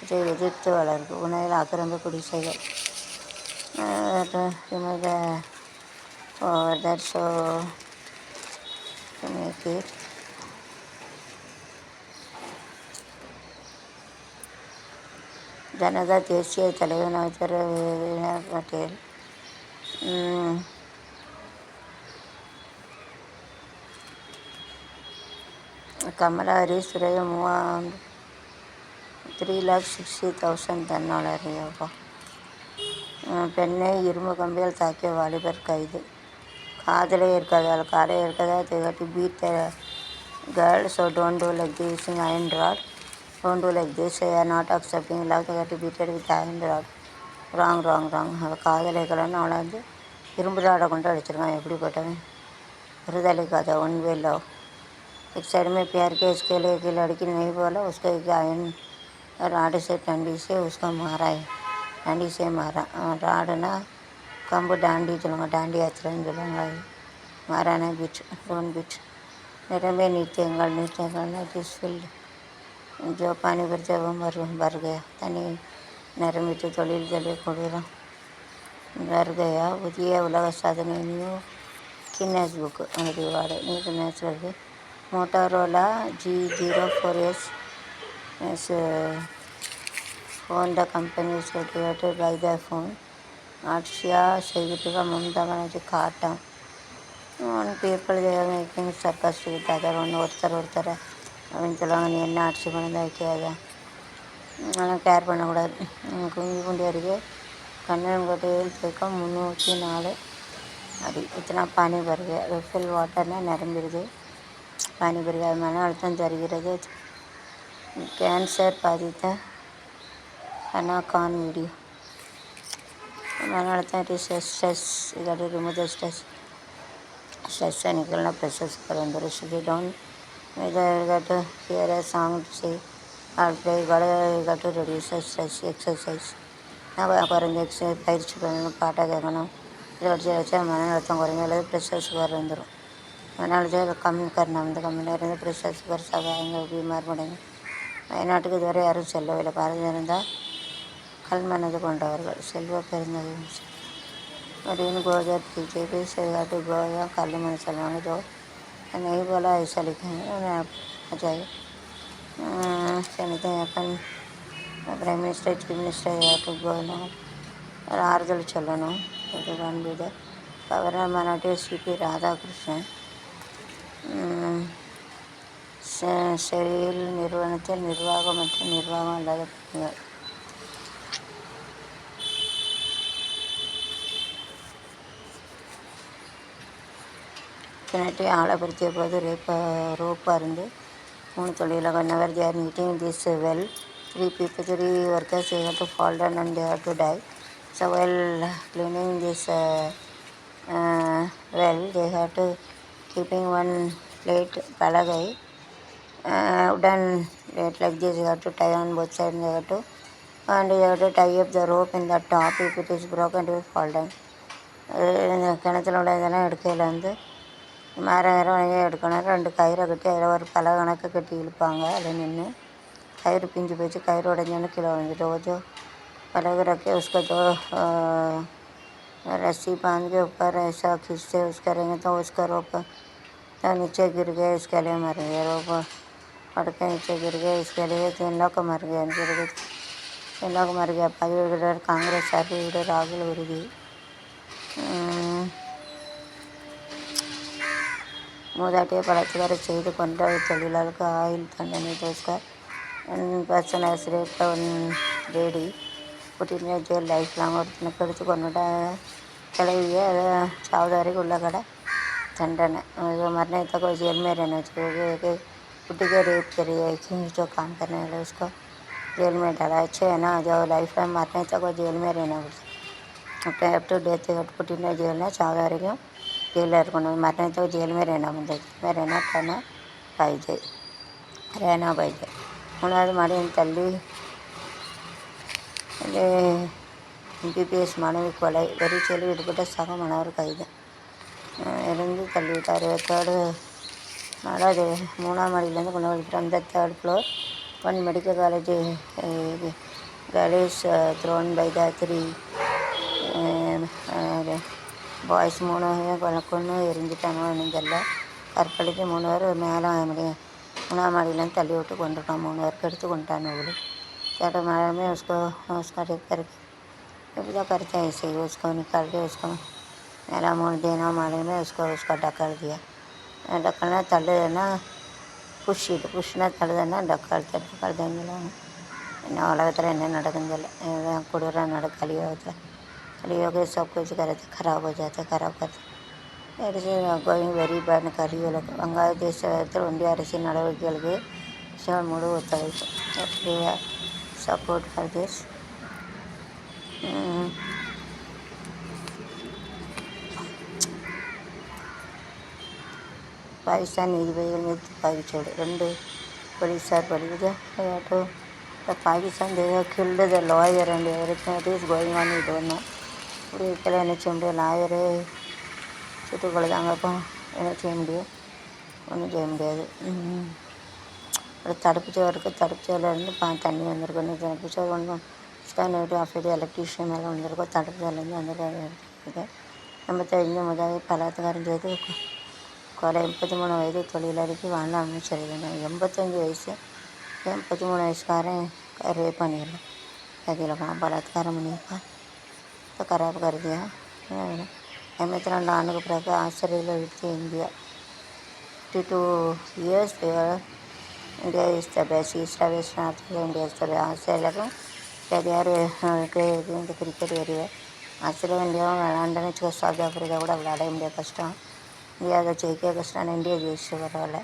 இதை எதிர்த்து வளர்க்கும் உணவில் ஆக்கிரமிப்பு குடிசைகள் that's so to make it Janata தேசிய தலைவர் அமைச்சர் பட்டேல் கமலா ஹரிஸ் 3,60,000 தன்னாளர் பெண்ணை இரும்பு கம்பியால் தாக்கிய வாலிபர் கைது காதலே இருக்காதால் காலே இருக்கதா தேகாட்டி beat girl so don't do like this in iron rod don't do like this I are not accepting love தேகாட்டி beated with iron rod wrong அவள் காதலை கலன்னு அவளை இரும்பு ராடை கொண்டு அடிச்சிருக்கான் எப்படிப்பட்டவன் விருதலை காதா ஒன் வே லவ் एक साइड में प्यार के इसके लिए कि लड़की नहीं बोला उसको एक आयन राड से डंडी से उसको मारा है डांडी से मारा राड ना कम्बू डांडी चलूँगा डांडी यात्रा चलूँगा मारा ना बीच डोन बीच मेरे में नीचे जिस फील्ड जो पानी भरते वो भर गया तनी नरम बीच தொழில் जले கொடூரம் भर गया புதிய உலக சாதனை new Guinness book reward new Guinness வருது Motorola G04S is phone the company is created by the phone ஆட்சியா செய்கிறதுக்கு மம்தா பானர்ஜி காட்டம் ஒன் பீப்புள் தேர் மேக்கிங் சர்க்கஸ்டிக் அதர் ஒன்று ஒருத்தர் அப்படின்னு சொல்லுவாங்க நீ என்ன ஆட்சி பண்ணி வைக்காத அதெல்லாம் கேர் பண்ணக்கூடாது குஞ்சு குண்டி அருகே கண்ணன்கோட்டையில் தேக்கம் 304 அடி இத்தனை பானி வருது ரிஃபில் வாட்டர்னா நிரம்பிடுது पानी भर गया मन अழுத்தம் தருகிறது கேன்சர் பாதித்த அனாகான் வீடியோ मन अழுத்தம் स्ट्रेस इधर रिमूव द स्ट्रेस से निकलना प्रेशर से कर अंदर study down got to hear a song to say or play got to reduce stress exercise நான் குறைஞ்ச பயிற்சி பண்ணணும் பாட்டாக கேட்கணும் இதை வச்சு மன அழுத்தம் குறைஞ்ச அளவு ப்ரெஷர் சுகர் வந்துடும் அதனால कम करना வந்து கம்மியாக இருந்து ப்ரெஷர் சுகர் சகாயங்க बीमार படுங்க வயநாட்டுக்கு இதுவரை யாரும் செல்லவில்லை பாரதி இருந்தால் கல்மனது கொண்டவர்கள் செல்வ பெருந்தகை அப்படின்னு கோதர் பிஜேபி செய்காட்டு கோயா கல்மனை செல்வாங்க जो नहीं बोला ऐसा लिखेंगे जाए anything happen prime minister chief minister have to go now और ஆறுதல் சொல்லணும் இதுதான் இது கவர்னர் மாநாட்டில் சிபி ராதாகிருஷ்ணன் செயில் நிறுவனத்தில் நிர்வாகம் மற்றும் நிர்வாகம் இல்லாத பணிகள் கிணற்றை ஆழப்படுத்திய போது ரோப்பு அருந்து 3 தொழிலாளர்கள் whenever they are meeting this well 3 workers they have to fall down and they have to die So while cleaning this well, they have to keeping one plate palagai, wooden plate like this. You have to tie on both sides. And you have to tie up the rope in the top. If it is broken, it will fall down. இந்த கிணத்துல உள்ள இதெல்லாம் எடுக்கையில் வந்து மரம் வாங்கி எடுக்கணும். 2 கயிறை கட்டி அதில் ஒரு பல கணக்கு கட்டி இழுப்பாங்க. அதில் நின்று கயிறு பிஞ்சு போச்சு, கயிறு உடஞ்சோன்னு கீழே விழுந்துட்டு वो जो अलग रखे उसका जो रस्सी बांध के ऊपर ऐसा खींचते उसका रहेंगे तो उसका रोप तो नीचे गिर गए, इसके लिए मर गए. रोप पड़ के नीचे गिर गए, इसके लिए 3 लोग मर गए. 3 लोग मर गए. पदवीधर कांग्रेस साथी राहुल उरुदी மூதாட்டியை பலாத்கார செய்து கொன்ற தொழிலாளருக்கு ஆயுள் தண்டனை. தோஸ்கர் person has raped one lady putting jail life long. ஒருத்தனுக்கு எடுத்து கொண்டுட்ட கிளவிய அதை சாவது வரைக்கும் உள்ள கடை दंडने मरने तक वो जेल में रहना चाहिए. पुट्टी का रेप करिए जो काम करने वाले उसको जेल में डाला. अच्छे है ना, जो लाइफ टाइम मरने तक वो जेल में रहना पड़ता. Up to death putting jail चावदारिक जेल मरने तक जेल में रहना मुझे जेल में रहना पाइजे. मूणाவது மாதிரி என் தள்ளி MBBS மாணவி கொலை வெறிச்சொல்லி ஈடுபட்ட சக மாணவர் கைது. இருந்து தள்ளிவிட்டார். தேர்டு நாலாவது 3ஆம் மாடியிலேருந்து கொண்டு வலிக்கிற அந்த 3rd floor 1 medical college girls thrown by the 3 boys 3 கொண்டு எரிஞ்சிட்டானோ நெஞ்சல்ல. கற்பழிக்கு 3 பேர் மேலே 3ஆம் மாடியிலேருந்து தள்ளி விட்டு கொண்டுட்டான். 3 பேருக்கு எடுத்து கொண்டுட்டான். वो थर्ड माले में उसका रेप करके पूरा करते हैं ऐसे ही. उसको निकाल के उसको मेरा मोड़ देना माले में उसका ढकल दिया. ढकलना तले देना पुष्ना तले देना ढकल देंगे. என்ன உலகத்தில் என்ன நடக்குதில்ல கொடூர कलियोग सब कुछ करे थे खराब हो जाते खराब करते. Going very bad. கலியுலக வங்காளதேச ஒன்றிய அரசின் நடவடிக்கைகளுக்கு முழு ஒத்துழைப்பு. Support for this. பாகிஸ்தான் நீதிபதிகள் மீது துப்பாக்கிச்சூடு. 2 போலீஸார் பலிக்குது. Pakistan they have killed the lawyer and everything that is going on. இது ஒன்றும் இப்படி என்ன செய்ய முடியும்? லாயரு சுட்டுக் கொள்ளுதாங்க. அப்போ என்ன செய்ய முடியும்? ஒன்றும் செய்ய முடியாது. ஒரு தடுப்புச்சோரிலேருந்து தண்ணி வந்திருக்கணும். தடுப்புச்சோறு ஒன்றும் நெகட்டிவ் ஆஃபீடு எலக்ட்ரிஷியன் மேலே வந்திருக்கோம். தடுப்புச்சோர்லேருந்து வந்திருக்காங்க. 85 முதல் பலாத்காரம் செய்து கொலை. 33 வயது தொழிலாளிக்கு வாழ்நாள் சிறைதண்டனை. 85 வயசு 33 வயசுக்காரன் ரேப் பண்ணிடலாம். அதில் பலாத்காரம் பண்ணியிருக்கான். இப்போ கராப் கருதியா 82 ஆண்டுக்கு பிறகு ஆஸ்திரேலியா விட்டு India. 52 years India is the best. East or west Australia India is the best. ஆஸ்திரேலியாவுக்கும் சரி யார் இந்த கிரிக்கெட் வருவார். ஆஸ்திரேலியா இந்தியாவும் விளாண்டுன்னு வச்சுக்கோ. சவுத் ஆஃப்ரிக்கா கூட விளையாட முடியாது, கஷ்டம். இந்தியா அதை ஜெயிக்க கஷ்டம். இந்தியா ஜெயிச்சு பரவாயில்ல.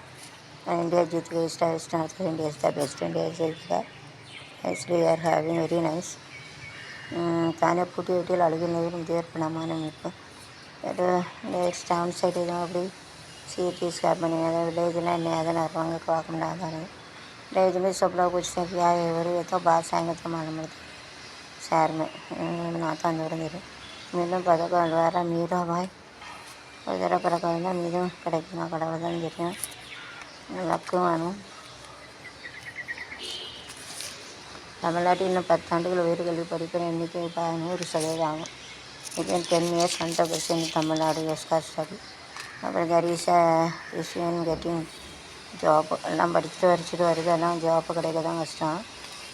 इंडिया जीत गई. East west north India is the best. India जीत actually we are having very nice. தானே பூட்டி வீட்டில் அழுகினதும் ஏற்படமான மீட்பு. டவுன் சைடு எதுவும் அப்படி सीरीज का बने विलेज में नया नरवांग को आकमना आधार विलेज में सब लोग कुछ से क्या है और ये तो बात आएंगे तो मालूम पड़ता शहर में नाता अंदर मेरे मीनू पदक अलवारा मीरा भाई वगैरह प्रकार मीनू कड़कना कड़वदन जितना லக்குவானு. தமிழ்நாட்டில் இன்னும் 10 ஆண்டுகள் உயர்கல்வி படிக்கிற எண்ணிக்கை 100% ஆகும். இது 10 years 100% தமிழ்நாடு எஸ்கார் ஸ்டடி. அப்புறம் there is issue in getting job. எல்லாம் படிச்சுட்டு வருது. எல்லாம் ஜாப்பு கிடைக்க தான் கஷ்டம்.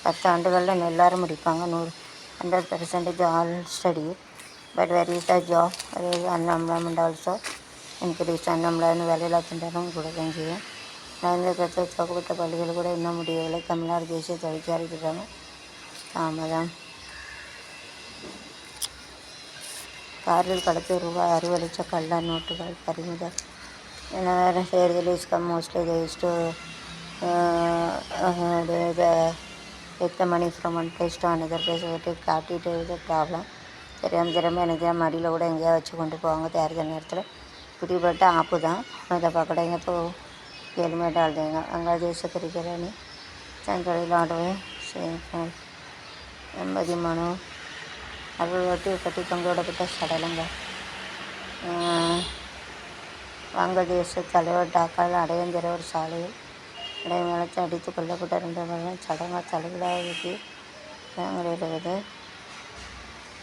10 ஆண்டுகளில் எல்லோரும் முடிப்பாங்க. 100% all study. But where is the job. அது அன்எம்ப்ளாய்மெண்ட் ஆல்சோ இன்க்ரீஸ். அன்எம்ப்ளாய்மெண்ட் வேலையில்லா திண்டாட்டம் கூட தான் செய்யும். நடந்த கருத்தை துவக்கப்பட்ட பள்ளிகள் கூட இன்னும் முடியவில்லை. தமிழ்நாடு தேசிய தொழிற்சாலை திட்டம் தாமதம். காரில் கடத்தி ரூபாய் 60 லட்சம் கள்ள நோட்டுகள் பறிமுதல். ஏன்னா வேறு தேர்தல் is come mostly they is to take the money from one place to another place. They got it is a problem. தெரியாமல் எனக்கு மடியில் கூட எங்கேயா வச்சு கொண்டு போவாங்க தயாரிக்கிற நேரத்தில் பிடிபட்ட ஆப்பு தான் அதை पकड़ेंगे तो जेल में डाल देंगे बांग्लादेश क्रिकेट అని సెంట్రల్ ఆడవే ఎంబది మనం అవి కట్టి తొంగడబెట్ట సడలంగా வங்கதேச தலைவர் டாக்காவில் அடையந்திர ஒரு சாலையில் இடைமேளத்தை அடித்து கொல்லப்பட்ட 2 பேரும் சடங்காக தலைகீழாக இருக்குது.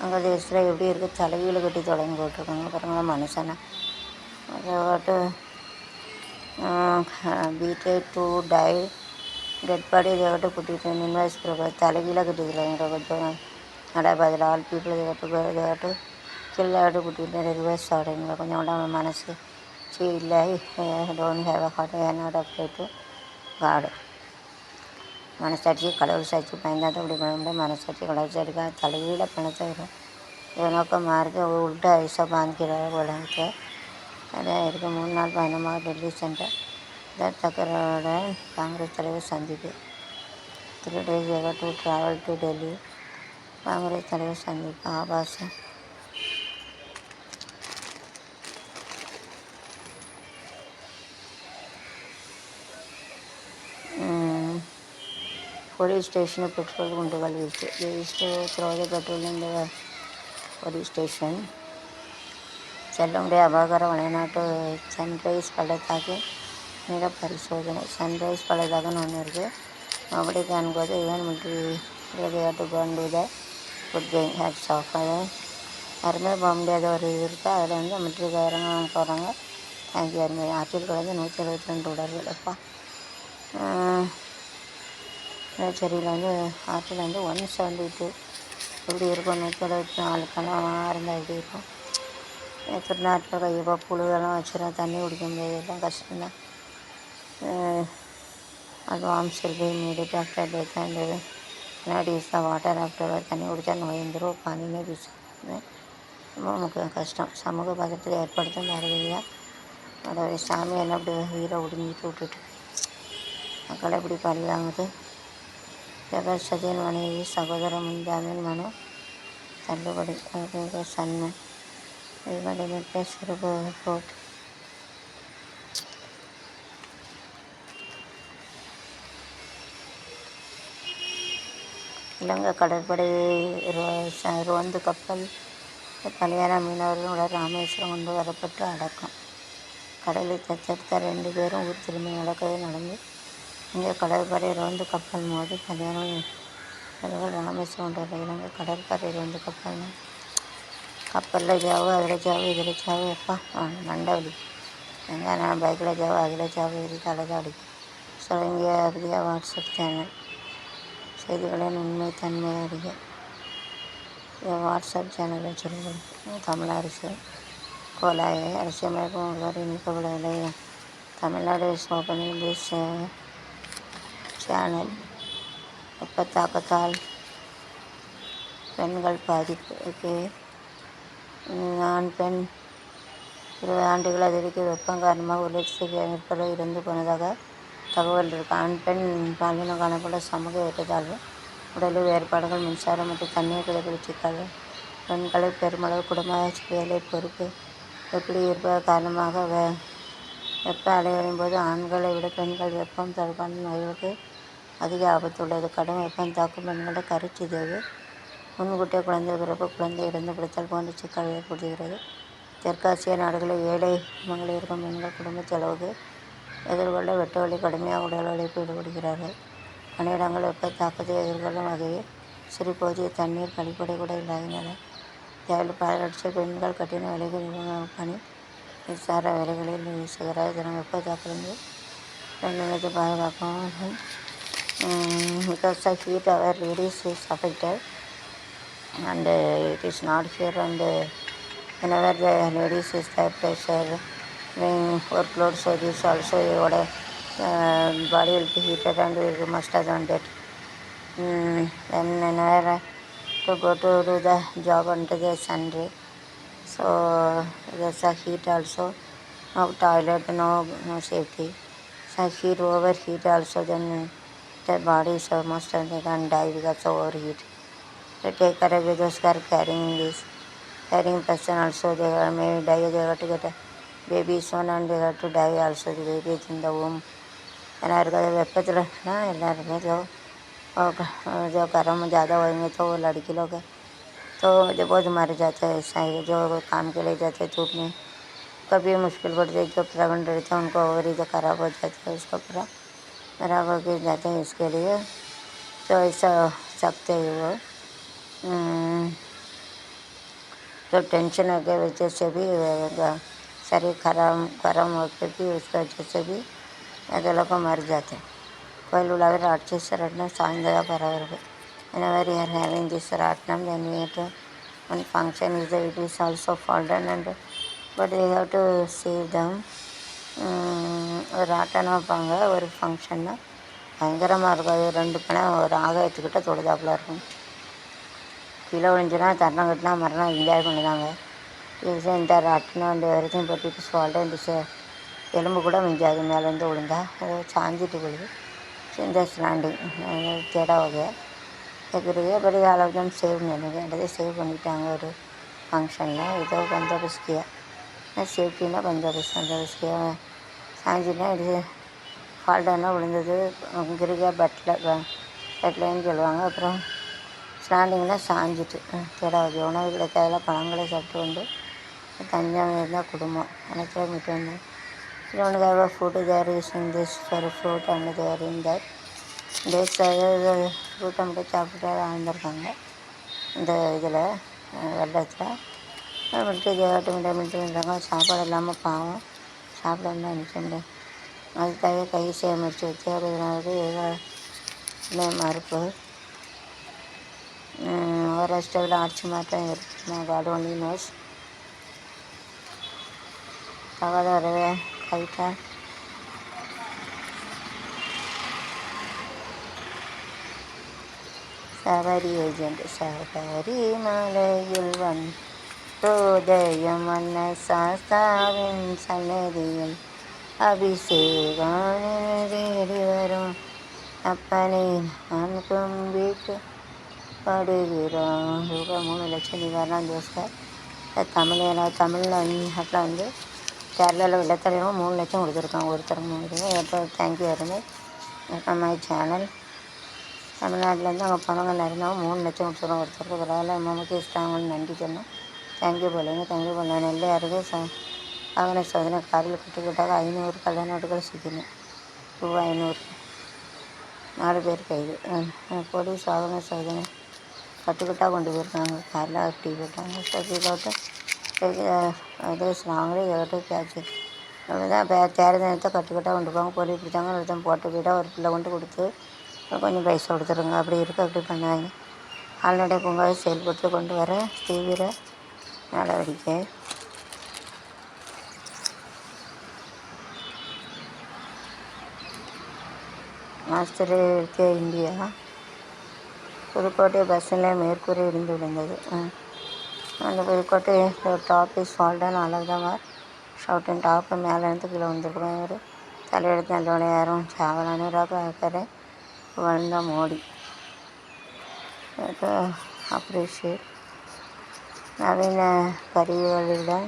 வங்கதேசத்தில் எப்படி இருக்குது தலைகீழ கட்டி தொடங்கி போட்டிருக்காங்க பாருங்களா மனுஷனை அதை beaten to die dead body they have to put it in invoice program தலைகீழ கட்டிக்கிறாங்க கொஞ்சம் நடைபாதையில் all people they have to kill they have to put it in reverse ஆடுங்க கொஞ்சம் கூட மனசு இல்லை don't have a heart I not apply to காடு மனசாட்சி கடவுள் சாட்சி பயந்தாட்டம் இப்படி பண்ண முடியாது மனசாட்சி கடவுள் சாட்சிக்காக தலைகீழ பணத்தை வரும் இதை நோக்கம் மார்க்க உள்ட்டா ஐசா பாந்திக்கிறார் உலகத்தை அதான் இருக்குது 3 நாள் பயணமாக டெல்லி சென்ற தக்கரோட காங்கிரஸ் தலைவர் சந்திப்பு 3 days ago to travel to Delhi Congress தலைவர் சந்திப்பு ஆபாசம் போலீஸ் ஸ்டேஷனில் பெட்ரோல் குண்டுகள் வீச்சு ஜெயிஸ்ட்டு த்ரோத பெட்ரோல் இந்த போலீஸ் ஸ்டேஷன் செல்ல முடியாத அபாகர வளைநாட்டு சன்ரைஸ் பள்ளத்தாக்கு மிக பரிசோதனை சன்ரைஸ் பள்ளத்தாக்குன்னு ஒன்று இருக்குது அப்படி காணும்போது ஈவன் மிலிட்ரி டு கொண்டுத குட் கோயிங் ஹேட்ஸ் ஆஃப் அதை யாருமே போக முடியாத ஒரு இது இருக்குது அதில் வந்து மிலிட்ரிக்காரங்க போகிறாங்க தேங்க்யூ யாருமே ஆற்றில் கலந்து 172 உடல்கள் எப்பா நிலச்சரியில் வந்து ஆற்றில் வந்து 172 எப்படி இருக்கும் 174 கணம் இருந்தால் எப்படி இருக்கும் திருநாட்டில் கையப்போ புழுவெல்லாம் வச்சுருந்தா தண்ணி குடிக்க முடியாது எல்லாம் கஷ்டம்தான் advance Selvi immediate after death and நடிஸ் வாட்டர் ஆஃப்டர் தண்ணி குடித்தா நோய் வந்துடும் பானிமே பேசுகிறது ரொம்ப முக்கியம் கஷ்டம் சமூக பதற்றத்தை ஏற்படுத்தும் பாரதியா அதோடைய சாமி என்ன அப்படி உயிரை ஒடுங்கிட்டு விட்டுட்டு மக்களை எப்படி பழிவாங்குது ஜெகத் சதியின் மனைவி சகோதர முன்ஜாமீன் மனு தள்ளுபடி சன்மை சிறப்பு கோர்ட் இலங்கை கடற்படை ரோந்து கப்பல் பலியான மீனவர்களோட ராமேஸ்வரம் கொண்டு வரப்பட்டு அடக்கம் கடலில் தத்தெடுத்த 2 பேரும் ஊர் திரும்பி நடக்கிறது நடந்து இங்கே கடற்படை ரோந்து கப்பல் மோதி பலியான ராமேஸ்வரம் கொண்டு வர இலங்கை கடற்படை ரோந்து கப்பலில் ஜாவு அதில் ஜாவு இதில் ஜாவு எப்பா மண்டவலி எங்கே நான் பைக்கில் ஜாவு அதில் ஜாவு இது தலை தான் அடிக்கும் ஸோ இங்கே அப்படியே வாட்ஸ்அப் சேனல் செய்திகளின் உண்மை தன்மை அறிய வாட்ஸ்அப் சேனல் வச்சுருக்கோம் தமிழ் அரசு கோலாயை அரசியலமைப்பு உள்ளார் இணைக்கப்படவில்லை Tamil Nadu is opening this channel வெப்ப தாக்கத்தால் பெண்கள் பாதிப்புக்கு ஆண் பெண் 20 ஆண்டுகள் அதிகரிக்க வெப்பம் காரணமாக 1 லட்சத்துக்கு மேற்பட்ட இறந்து போனதாக தகவல் இருக்குது. ஆண் பெண் பாலினம் காணப்பட சமூக ஏற்றத்தாழ்வு உடலில் வேறுபாடுகள் மின்சாரம் மற்றும் தண்ணீர் கிடைப்பது சிக்கல் பெண்களை பெருமளவு குடும்ப வேலை பொறுப்பு எப்படி இருப்பது காரணமாக வெப்ப அலைகளின் போது ஆண்களை விட பெண்கள் வெப்பம் தொடர்பான நோய்களுக்கு அதிக ஆபத்து உள்ளது. கடும் வெப்பம் தாக்கும் பெண்களை கருச்சிதைவு முன்கூட்டிய குழந்தை பிறப்பு குழந்தை இறந்து பிடித்தல் போன்ற சிக்கல் ஏற்படுத்துகிறது. தெற்காசிய நாடுகளில் ஏழை குடும்பங்களில் இருக்கும் பெண்கள் குடும்ப செலவுக்கு எதிர்கொள்ள வெட்டு வலி கடுமையாக உடல் உழைப்பு ஈடுபடுகிறார்கள். பணியிடங்கள் வெப்ப தாக்கத்தை எதிர்கொள்ளும் வகையில் சிறு போதிய தண்ணீர் கழிப்படை கூட இல்லாதனால தேவையில் பல லட்சம் பெண்கள் கட்டின வேலைகள் பணி மின்சார வேலைகளில் வீசுகிறார். இதனால் வெப்ப தாக்கலிருந்து பெண்களுக்கு பாதுகாக்கவும் because of heat our ladies is affected and it is not here and whenever the ladies is high pressure workload so this also your body will be heated and you must have done that then whenever to go to do the job under the sun ray so there's a heat also no toilet no safety so heat overheat also then their bodies almost they can die because of overheat. So take care of those who are carrying this caring person also they may die, they have to get a baby soon and they have to die also, the baby is in the womb. எல்லாருக்கும் வெப்பத்தில் எல்லாருமே जो गर्म ज़्यादा होएंगे तो वो लड़की लोग तो जो बहुत मर जाते हैं, जो काम के लिए जाते धूप में कभी मुश्किल पड़ जाए, जो प्रेग्नेंट रहते हैं उनको ओवरी जो ख़राब हो जाता है उसका पूरा खराब होके जाते हैं, इसके लिए तो ऐसा सकते हैं वो। तो टेंशन के वजह से भी शरीर गर्म होकर भी उसकी वजह से भी लोग मर जाते। कोई उड़ावे राट చేస్తారట సాయంత్రం పరవరకు whenever you are having this ratnam then we have to one function is that it is also fallen and but we have to save them. ராட்டனம் வைப்பாங்க ஒரு ஃபங்க்ஷன்னா பயங்கரமாக இருக்கும். அது 2 பணம் ஒரு ஆகாயத்துக்கிட்ட தொழுதாப்புல இருக்கும். கீழே விழுந்துன்னா தரணம் கட்டினா மரணம் என்ஜாய் பண்ணுதாங்க. இது இந்த ராட்டினம் அந்த வரைக்கும் பற்றிட்டு சொல்லிட்டு எலும்பு கூட மிஞ்சாது மேலேருந்து விழுந்தா அதை சாஞ்சிட்டு விழுது. இந்த ஸ்லாண்டிங் தேடா வகையா இருக்கிறது but all of them save நினைக்கிறேன் சேவ் பண்ணிட்டாங்க ஒரு ஃபங்க்ஷனில். ஏதோ பந்தோபஸ்தியா சேஃப்டின்னா பந்தோபஸ்தியா சாஞ்சினா இது ஃபால்டன்னா விழுந்தது கிரிகா பெட்லைன்னு சொல்லுவாங்க. அப்புறம் ஸ்டாண்டிங்னா சாஞ்சிட்டு தேடா வகை உணவு கிடைக்காதெல்லாம் பழங்களை சாப்பிட்டு கொண்டு தஞ்சாவூர் இருந்தால் குடும்பம் அனைத்தில் மீட்டு வந்தேன். don't have a food, there is in this for a fruit and there in that days அதாவது ஃப்ரூட்டை மட்டும் சாப்பிட்டு வாழ்ந்துருக்காங்க இந்த இதில் வெள்ளத்தில். விட்டு ஆட்டோமேட்டிக் பண்ணுறாங்க சாப்பாடு இல்லாமல் பாவம் சாப்பிடாம அனுப்பிச்ச முடியும். அதுக்காக கை சேமிச்சு வச்சு 60 ஏதோ மறுப்பு ஒரு ஸ்டெவில் அடிச்சு மாட்டம் இருக்குமா காடு ஒன்லி நோஸ் தகாத வரவே கைட்டா சபரி ஏஜெண்ட் சபரி மலையில் ஹோதயம் அன்ன சாஸ்தாவின் சன்னதியில் அபிஷேகம் தேடி வரும் அப்பனை நான் கும்பிட்டு படுகிறோம். ரூபாய் 3 லட்சம் நிவாரணம் ஜோஸ்கர் தமிழ்நாட்டில் வந்து கேரளாவில் வெள்ளத்தலைவரும் 3 லட்சம் கொடுத்துருக்காங்க ஒருத்தருக்கு 3 ரூபா. எப்போ தேங்க்யூ வெரி மை சேனல். தமிழ்நாட்டிலேருந்து அங்கே போனவங்க நிறைய 3 லட்சம் கொடுத்துருவோம் ஒருத்தருக்கு. பரவாயில்ல நமக்கு இஷ்டம் நன்றி சொன்னோம். தேங்க்யூ போடுங்க நெல்லை அருகே வாகன சோதனை காரில் கட்டுக்கிட்டாக 500 கல்யாண வீடுகள் சிக்கணும். ரூபாய் 500 4 பேர் கைது. போலீஸ் வாகன சோதனை கட்டுக்கிட்டாக கொண்டு போயிருக்காங்க காரில் டீ போட்டாங்க சொல்லி போட்டு அதே நாங்களே எவ்வளோ கேட்சு அப்படிதான் தேர்தல் நேரத்தை கட்டுக்கிட்டாக கொண்டு போவாங்க. போலீஸ் பிடிச்சாங்க ஒருத்தன் போட்டு போயிட்டால் ஒரு பிள்ளை கொண்டு கொடுத்து கொஞ்சம் பைசா கொடுத்துருங்க அப்படி அப்படி பண்ணுவாங்க. கால்நடை பூங்காவை செயல்பட்டு கொண்டு வர தீவிர நடவடிக்கை. ஆஸ்திரேலியா இந்தியா புதுக்கோட்டை பஸ் நிலையம் மேற்கூரை இடிந்து விழுந்தது. அந்த புதுக்கோட்டை டாப் இஸ் ஃபால்டன் அளவுதான் ஷவுட்டின் டாப்பு மேலேருந்து கீழே வந்துருக்குறோம். ஒரு தலையெடுத்து நல்லோட யாரும் சாவலான பார்க்கற வந்த மோடி அப்ரிஷியேட் நவீன கருவிகளுடன்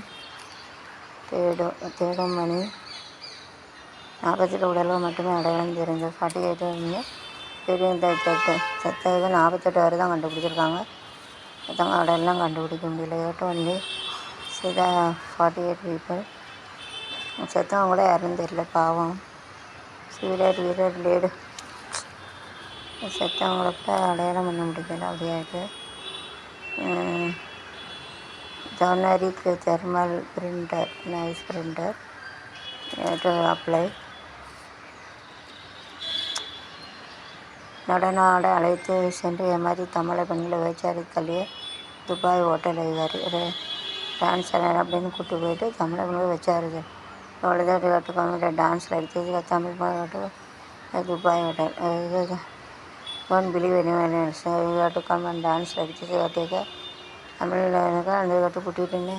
தேடும் மணி 48 உடல்கள் மட்டுமே அடையாளம் தெரிஞ்சது. 48 பெரிய செத்தது 48 வரை தான் கண்டுபிடிச்சிருக்காங்க. மற்றவங்க உடல்லாம் கண்டுபிடிக்க முடியல. ஒன்லி சிதா 48 பீப்புள் செத்தவங்க கூட யாரும் தெரியல பாவம். வீரர் லேடு செத்தவங்கள கூட அடையாளம் பண்ண முடியல. அப்படியாயிட்டு generic thermal printer nice printer to apply. நடன ஆட அழைத்து சென்று ஏமாற்றி தமிழை பெண்களை விபச்சாரித்தள்ளிய துபாய் ஹோட்டல் அதிகாரி டான்ஸ் அப்படின்னு கூப்பிட்டு போயிட்டு தமிழை பெண்களை வச்சாருது. எவ்வளோதான் கட்டுக்காம டான்ஸில் எடுத்து Tamil Dubai hotel one believe கட்டுக்காம டான்ஸில் எடுத்து கட்டிக்க தமிழில் எனக்கு அந்த கட்டு கூட்டிகிட்டு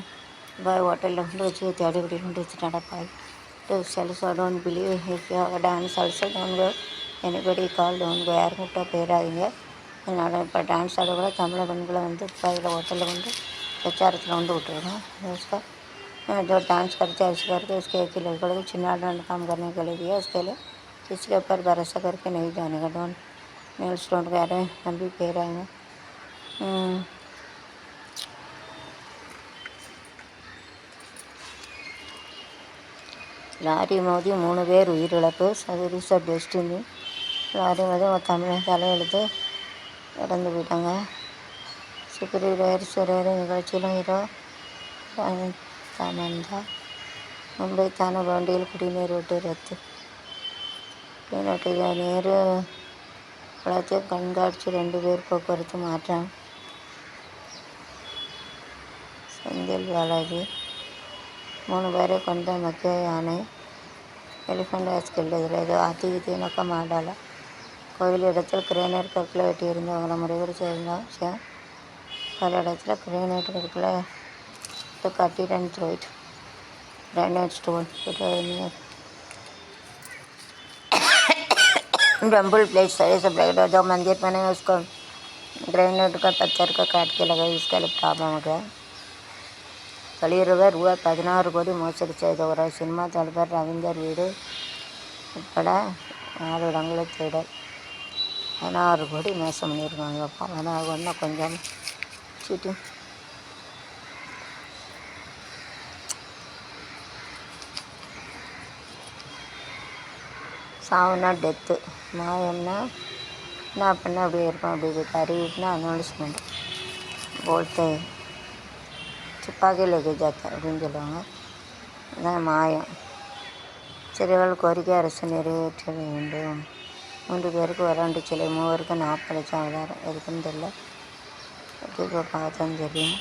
துபாய் ஹோட்டலில் கொண்டு வச்சு தேடி கூட்டிகிட்டு வச்சு நடப்பாய் செல்ஸோ don't believe if you dance also don't go anybody call don't go யாரும் கூப்பிட்டா போயிடாதீங்க. அதனால் இப்போ டான்ஸ் ஆட கூட தமிழ் பெண்களை வந்து துபாயில் ஹோட்டலில் கொண்டு प्रचारத்தில் வந்து விட்டுருக்கோं उसका जो डांस करते हैं करके उसके एक ही लड़के को चिन्ना काम करने के लिए दिया उसके लिए किसी के ऊपर भरोसा करके नहीं जाने का डोंट नेल्स डोंट कह रहे हैं हम भी कह रहे हैं லாரி மோதி 3 பேர் உயிரிழப்பு சர்வீஸ் டெஸ்டினி லாரி மோதி தமிழ் தலையெழுத்து இறந்து போயிட்டாங்க சுப்ரீம் சுரேர் நிகழ்ச்சியில் ஹீரோ தாமந்தா மும்பை தானே வண்டியில் குடிநீர் விட்டு ரத்து நேரு வளர்த்திய கண்காட்சி 2 பேர் போக்குவரத்து மாற்றம் செந்தில் பாலாஜி 3 பேரை கொண்ட மக்கிய யானை எலிஃபண்ட் ஹாஸ்கில் இதில் ஏதோ அதிதினக்க மாடால கோவில் இடத்தில் கிரேனைட் கற்களை வெட்டியிருந்தவங்களை முறைகேடு செய்த விஷயம் பல இடத்துல கிரேனைட் கற்களை கட்டி and throat granite stone temple place सारे सब लगे जो मंदिर बने हैं उसको ग्रेनाइट का पत्थर का काट के लगा इसका प्रॉब्लम हो गया कलियर ரூபாய் 16 கோடி மோசடி செய்த சினிமா தலைவர் ரவீந்தர் வீடு உட்பட 4 இடங்களில் தேடல் 16 கோடி மோசம் பண்ணியிருக்காங்க அப்போ 16 கோடினா கொஞ்சம் சீட்டிங் சாவுனா டெத்து மாயம்னா என்ன பண்ண அப்படியே இருக்கும் அப்படி இருக்கு அறிவிப்புனா அனௌன்ஸ்மெண்ட் போல்ட்டு துப்பாக்கி லெக்க ஜாத்தா அப்படின்னு சொல்லுவாங்க அதான் மாயம் சிறைகள் கோரிக்கை அரசு நிறைவேற்ற வேண்டும் 3 பேருக்கு வராண்டு சிலை 3 40 லட்சம் ஆதாரம் எதுக்குன்னு தெரியல இப்போ பார்த்தோன்னு தெரியும்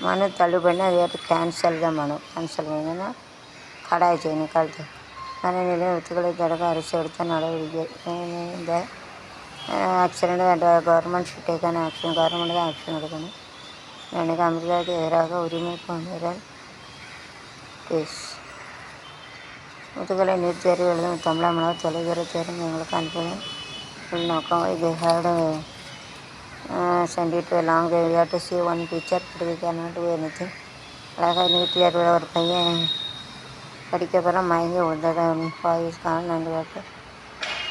மனு தள்ளுபடி அது கேன்சல் தான் மனு கேன்சல் பண்ணணும்னா கடாய்ச்சி நிக்காலத்து மனநிலை வித்துக்களை தடுக்க அரசு எடுத்த நடவடிக்கை இந்த ஆக்சிடெண்ட் கவர்மெண்ட் ஷுட் டேக்கான ஆக்ஷன் கவர்மெண்ட் தான் ஆக்ஷன் எடுக்கணும் எனக்கு அமெரிக்காவுக்கு எதிராக உரிமை போன்றல் கேஸ் முத்துக்களை நீட் தேர்வு எழுதும் தமிழக தொலைதூர தேர்வு எங்களுக்கு அனுப்புவேன் உள்நோக்கம் இது had send it to a long way. We have to see one picture, but we cannot do anything. அழகாக நீட் தேர்வில் ஒரு பையன் படிக்க போகிறோம் மயங்கி விழுந்ததான் வாய்ஸ் கான் அண்ட் வாட்டு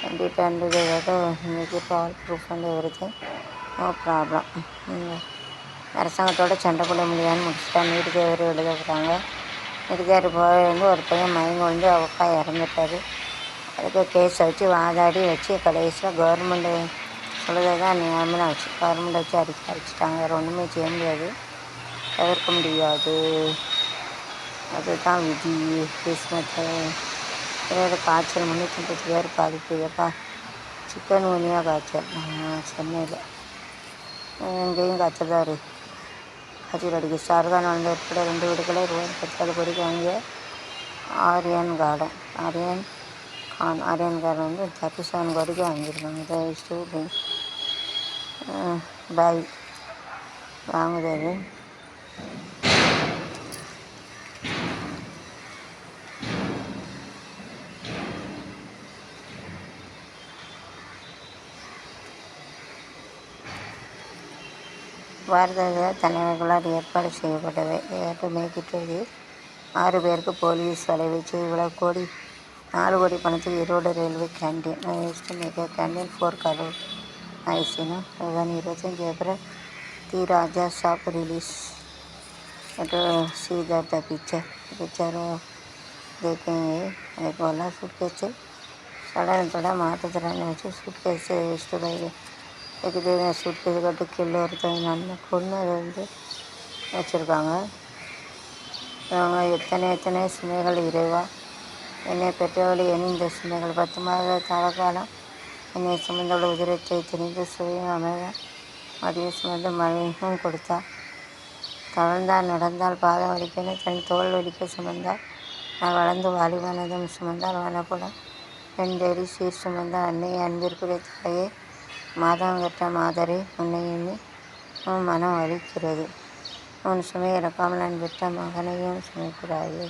கண்டிப்பாக அண்டு வாட்டு இன்னைக்கு all proof and everything no problem அரசாங்கத்தோட சண்டை போட முடியாதுன்னு முடிச்சுட்டா நீட் தேர்வு எழுத போகிறாங்க நீட் தேர்வு போய் வந்து ஒரு பையன் மயங்கி விழுந்து அப்பா இறந்துட்டார் அதுக்கு கேஸை வச்சு வாதாடி வச்சு கடைசியில் கவர்மெண்ட்டு சொல்லுதான் நியமனம் வச்சு கவர்மெண்ட் வச்சு அடிச்சிட்டாங்க வேறு ஒன்றுமே செய்ய முடியாது தவிர்க்க முடியாது அதுதான் விதி கிறிஸ்மத்தை வேறு காய்ச்சல் 350 பேர் பாதிப்பு எப்பா சிக்கன் குனியா காய்ச்சல் சென்னையில் எங்கேயும் காய்ச்சல் தான் இருக்குது காய்ச்சல் அடிக்கு ஷாருக்கான் வளர்ந்த உட்பட 2 வீடுகளை ரூபாய் 10 கோடிக்கு வாங்கிய ஆரியன் கார்டன் வந்து 37 கோடிக்கு வாங்கியிருக்காங்க ஸ்டூடெண்ட் பாய் வாங்குறது பாரத தலைவர்களால் ஏற்பாடு செய்யப்பட்டவை ஏற்று மேய்க்கிட்டது 6 பேருக்கு போலீஸ் வலைவீச்சு இவ்வளோ கோடி 4 கோடி பணத்துக்கு ஈரோடு ரயில்வே கேண்டீன் மேக்க கேண்டீன் 4 crore ஐசினா 25 April the Raja shop release see that the picture देखेंगे एक वाला सूटकेस सडन पड़ा மாற்றுத்திறனை வச்சு சூட்கேஸ் வேஸ்ட்டு பைக்கு இதுக்கு சூட்கேஸ் கட்டு கிலோ ஒருத்தங்க கொண்டு அதை வந்து வச்சுருக்காங்க அவங்க எத்தனை சுமைகள் இறைவா என்னை பெற்றவர்கள் என் இந்த சுமைகள் 10 மாத தவக்காலம் என்னை சுமந்தவள் உதிரத்தை திணிந்து சுவையும் அமைய மதிய சுமந்து மழையும் கொடுத்தா தவழ்ந்தால் நடந்தால் பாதம் வலிக்கணும் தன் தோல் வலிக்க சுமந்தால் நான் வளர்ந்து வாலிபனதும் சுமந்தால் வனப்புடன் பெண் தேடி சீர் சுமந்த அன்னை அன்பிற்குரிய தாயே மாதம் கட்ட மாதரை உன்னை எண்ணி உன் மனம் வலிக்கிறது உன் சுமை இறக்காமல் நான் பெற்ற மகனையும் சுமைக்கிறாயே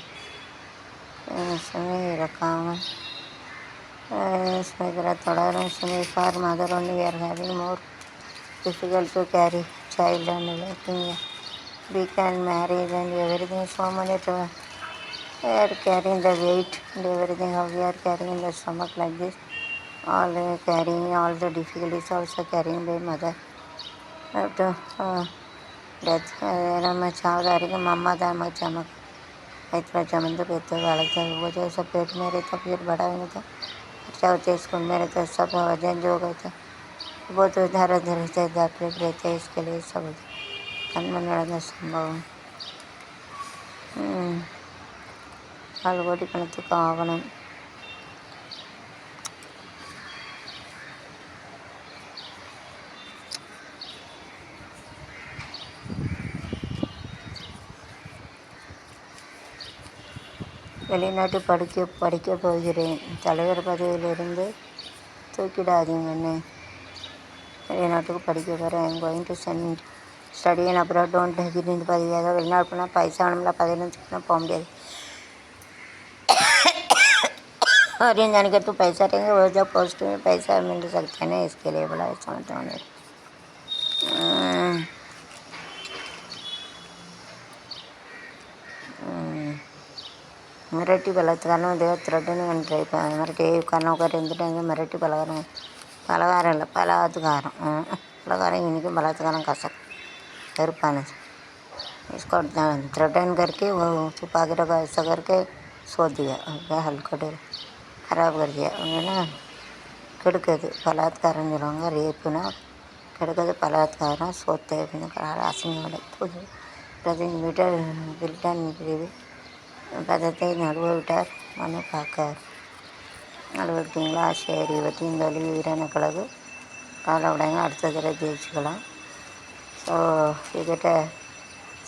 சுமை இறக்காமல் Smegara tolerance may far mother only we are having more difficult to carry child and making big and marriage and everything so many to we are carrying the weight and everything how we are carrying in the stomach like this all carrying all the difficulties also carrying by mother after death ನಮ್ಮ ಚಾವದಾರಿಗೆ मम्मा था मैं चमक इतना चमन तो पेट वाला था वो जो सब पेट में रहता पेट बड़ा हुआ था खर्चा होते स्कूल में रहता सब वजन जो गया था वो तो इधर उधर रहते डॉक्टर रहते इसके लिए सब कनमन ನಡೆದ ಸಂಭವ ಆಲ್ಗೋಡಿ ಕಣತ್ತು ಕಾವಣ வெளிநாட்டு படிக்க போகிறேன் தலைவர் பதவியிலிருந்து தூக்கிடாதீங்க என்ன வெளிநாட்டுக்கு படிக்க போகிறேன் I'm going to send study in abroad don't take இந்த பதவி ஏதாவது வெளிநாடு போனால் பைசா வேணும்ல பதினஞ்சுக்குனா போக முடியாது और ये जाने के तू पैसा रहेंगे वो जब पोस्ट में पैसा मिल सकते हैं ना इसके लिए बड़ा समझता हूँ मराठी बलात्कार देवत्रडने कंट्री मराठी कारण मराठी पलगार इनके बलात्कार कसक रुपाने इसको थ्रेटन करके वो छुपा के ऐसा करके सो दिया हल्का खराब कर दिया ना किड़कது பலாத்காரம் சொல்லுவாங்க ரேப்புனா கிடக்கிறது பலாத்காரம் சொத்தை அசிங்கோட புது பிரதிநிதி விட்டார் பிரிட்டன் பிரிவு பதத்தை நடுவிட்டார் மனு பார்க்கார் நடுவிட்டீங்களா சரி பற்றி இந்த வழி வீரான கழகு காலை விடாங்க அடுத்த தடவை ஜெயிச்சுக்கலாம் ஸோ இதுகிட்ட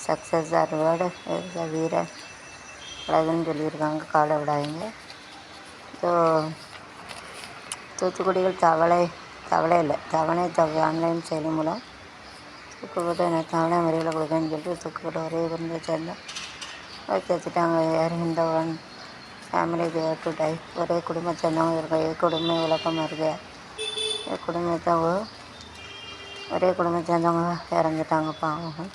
சக்ஸஸ் ஆர் வேர்டு வீர கழகுன்னு சொல்லியிருக்காங்க காலை விடாதீங்க ஸோ தூத்துக்குடியில் தவளை இல்லை ஆன்லைன் செயலி மூலம் தூக்கப்பட்டு எனக்கு தவணை முறையில் கொடுக்கணும்னு சொல்லிட்டு தூக்கப்பட்டு ஒரே குடும்பத்தை சேர்ந்தேன் வச்சுட்டாங்க யார் இந்த one family there to die ஒரே குடும்பத்தை சேர்ந்தவங்க இருக்க குடும்பம் விளக்கமாக இருக்கு குடும்பத்தை ஒரே குடும்பத்தை சேர்ந்தவங்க இறந்துட்டாங்க பாவம்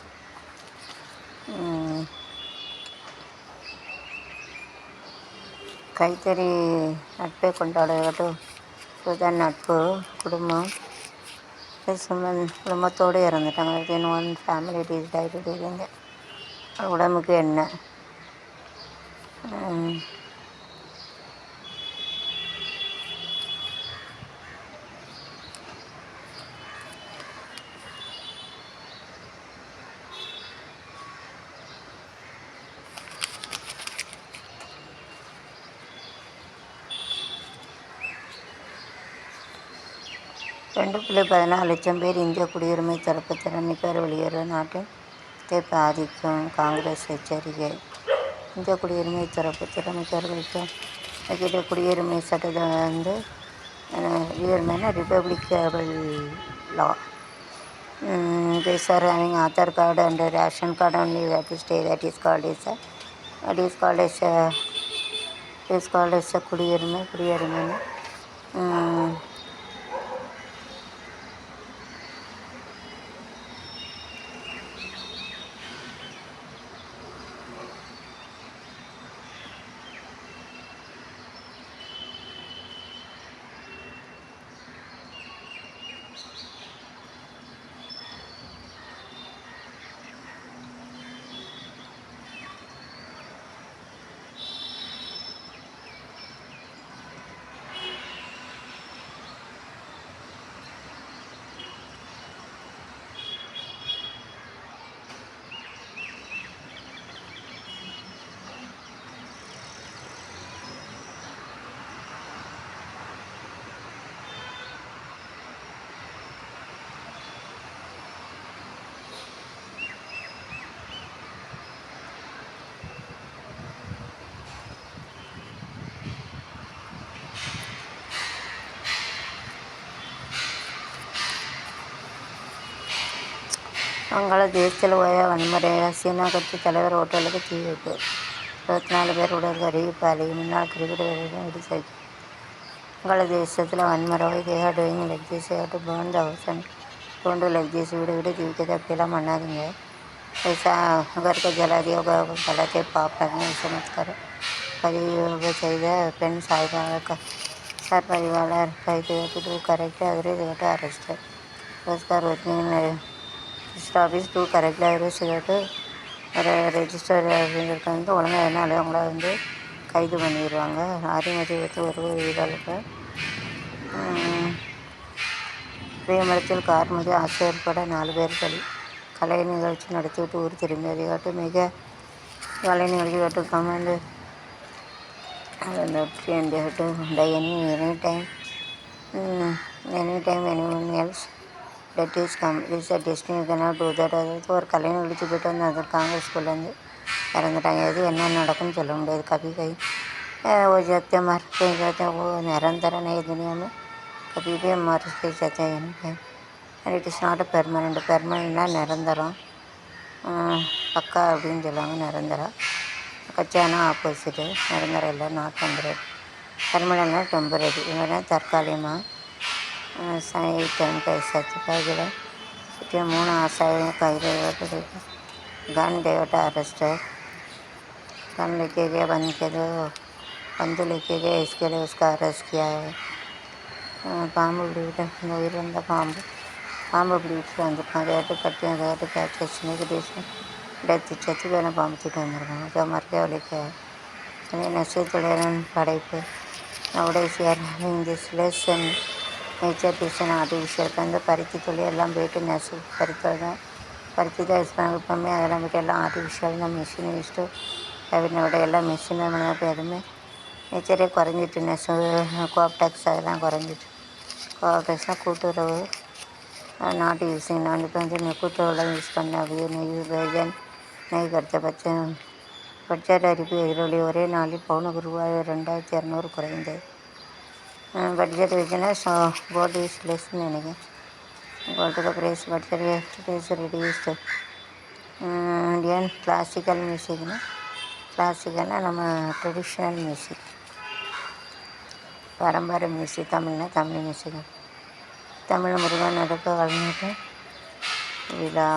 கைத்தறி நட்பை கொண்டாடுறதும் புதன் நட்பு குடும்பம் குடும்பத்தோடு இறந்துட்டாங்க வித்தின் ஒன் ஃபேமிலி டீஸ் டைட்டு டீலிங்க உடம்புக்கு என்ன $2.14 பேர் இந்திய குடியுரிமை தரப்பு திறமை பேர் வெளியேற நாட்டின் பாதிக்கும் காங்கிரஸ் எச்சரிக்கை இந்திய குடியுரிமை தரப்பு திறமைக்காரர்களுக்கு வைக்கிற குடியுரிமை சட்டத்தை வந்து குடியுரிமைனா ரிப்பப்ளிகபிள் லா these are having Aadhaar card and ration card only you have to stay that is called as a குடியுரிமை வங்காளதேசத்தில் ஓயா வன்முறை சீனா கட்சி தலைவர் ஹோட்டலுக்கு தீ வைப்பு 24 பேர் உடல் அறிவிப்பாளி முன்னாள் கிரிக்கெட் வீரர்கள் விடுதலை வங்களாதேசத்தில் வன்முறை they are doing like this you have to burn the house and don't do like this வீடு வீடு தீவிக்கிறது அப்படிலாம் பண்ணாதீங்க ऐसा घर को जला दिया होगा गलत है पाप लगने ऐसा मत करो பதிவு செய்த பெண் சார் பதிவாளர் கைது டூ கரெக்ட் அக்ரி அரெஸ்ட் ரோஸ்கார் working register office to correct அக்ரி ஒரு ரெஜிஸ்டர் அப்படிங்கிறது வந்து ஒழுங்காக என்னாலே அவங்கள வந்து கைது பண்ணிடுவாங்க அறிமுறை வைத்து ஒரு வீரர்களுக்கு விமர்சத்தில் கார் மீது ஆசை ஏற்பட 4 பேர் பலி கலை நிகழ்ச்சி நடத்திவிட்டு ஊர் திரும்பி அதிகாட்டு மிக கலை நிகழ்ச்சி கட்டு command and they have to die anytime anyone else that is come this is a destiny you cannot do that அதாவது ஒரு கலை நிகழ்ச்சி போய்ட்டு வந்து அந்த காங்கிரஸ் ஸ்கூல்லேருந்து இறந்துட்டாங்க எது என்ன நடக்குன்னு சொல்ல முடியாது कभी कहीं वो जाते मर के जाते वो निरंतर नहीं दुनिया में कभी भी मर के जाते हैं and it is not a permanentனா நிரந்தரம் பக்கா அப்படின்னு சொல்லுவாங்க நிரந்தரம் கச்சானா ஆப்போசிட்டு நிரந்தரம் இல்லை நாட் டெம்பரரி பெர்மனெண்ட்னா டெம்பரரி இல்லைன்னா தற்காலிகமாக டைம் கைசாச்சு இதில் சுற்றி 3 आसामी கைது गन डेवटा अरेस्ट गन लेके गया बंदूक लेके गया इसके लिए उसका अरेस्ट किया है பாம்பு பிடிக்கிட்டு இந்த உயிர் வந்த பாம்பு பிடிக்கிட்டு வந்திருக்கான் அதையாட்டு கட்டி அதையாட்டு கேட்ச் ஸ்னேக் டேஷன் செத்து போன பாம்பு தூக்கிட்டு வந்திருக்காங்க அதை மறைக்க வலிக்க நெசத்துடன் படைப்பு nowadays this lesson nature tuition artificial வந்து பருத்தி தொழில் எல்லாம் போயிட்டு நெசு பருத்தி தான் யூஸ் பண்ணாங்க இப்போமே அதெல்லாம் போய்ட்டு எல்லாம் ஆர்டிஃபிஷியல் தான் மிஷின் யூஸ்ட்டு கேபினை விட எல்லாம் மிஷின் தான் இப்போ எதுவுமே நேச்சரே குறைஞ்சிட்டு நெசு கோஆப்டெக்ஸ் அதெல்லாம் குறைஞ்சிட்டு கோஆப்டெக்ஸ்னால் கூட்டுறவு நாட்டு யூஸிங் நான் இப்போ வந்து கூட்டுறவுலாம் யூஸ் பண்ண நெய் நெய் பட்ஜெட் அறிவிப்பு எதிரொலி ஒரே நாளில் பவுனுக்கு ரூபாய் 2200 குறைந்தது பட்ஜெட் வச்சுன்னா கோல்டு இஸ் லெஸ்ன்னு நினைக்கிறேன் gold price budget price reduced Indian classical மியூசிக்னா கிளாசிக்கல்னால் நம்ம ட்ரெடிஷ்னல் மியூசிக் பாரம்பரிய மியூசிக் தமிழ்னா தமிழ் மியூசிக் தமிழ் முருகன் நடக்க வளர்ந்துட்டு விழா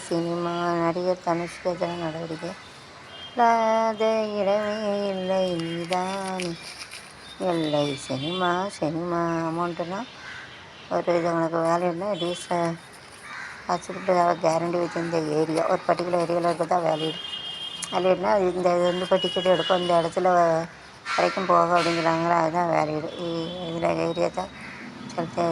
சினிமா நடிகர் தனுஷ்க்கு எதிரான நடவடிக்கை இல்லாத இடமே இல்லை நீதான் இல்லை சினிமா அமௌண்ட்டுனா ஒரு இது உங்களுக்கு வேல்யூனா டீஸ் ஹாஸ்பிட்டல் கேரண்டி வித் இந்த ஏரியா ஒரு பர்டிகுலர் ஏரியாவில் இருக்க தான் வேல்யூடுனா இந்த வந்து டிக்கெட் எடுக்கும் இந்த இடத்துல வரைக்கும் போக அப்படிங்கிறாங்களா அதுதான் வேல்யூடு இதில் ஏரியா தான் சொல்லிட்டு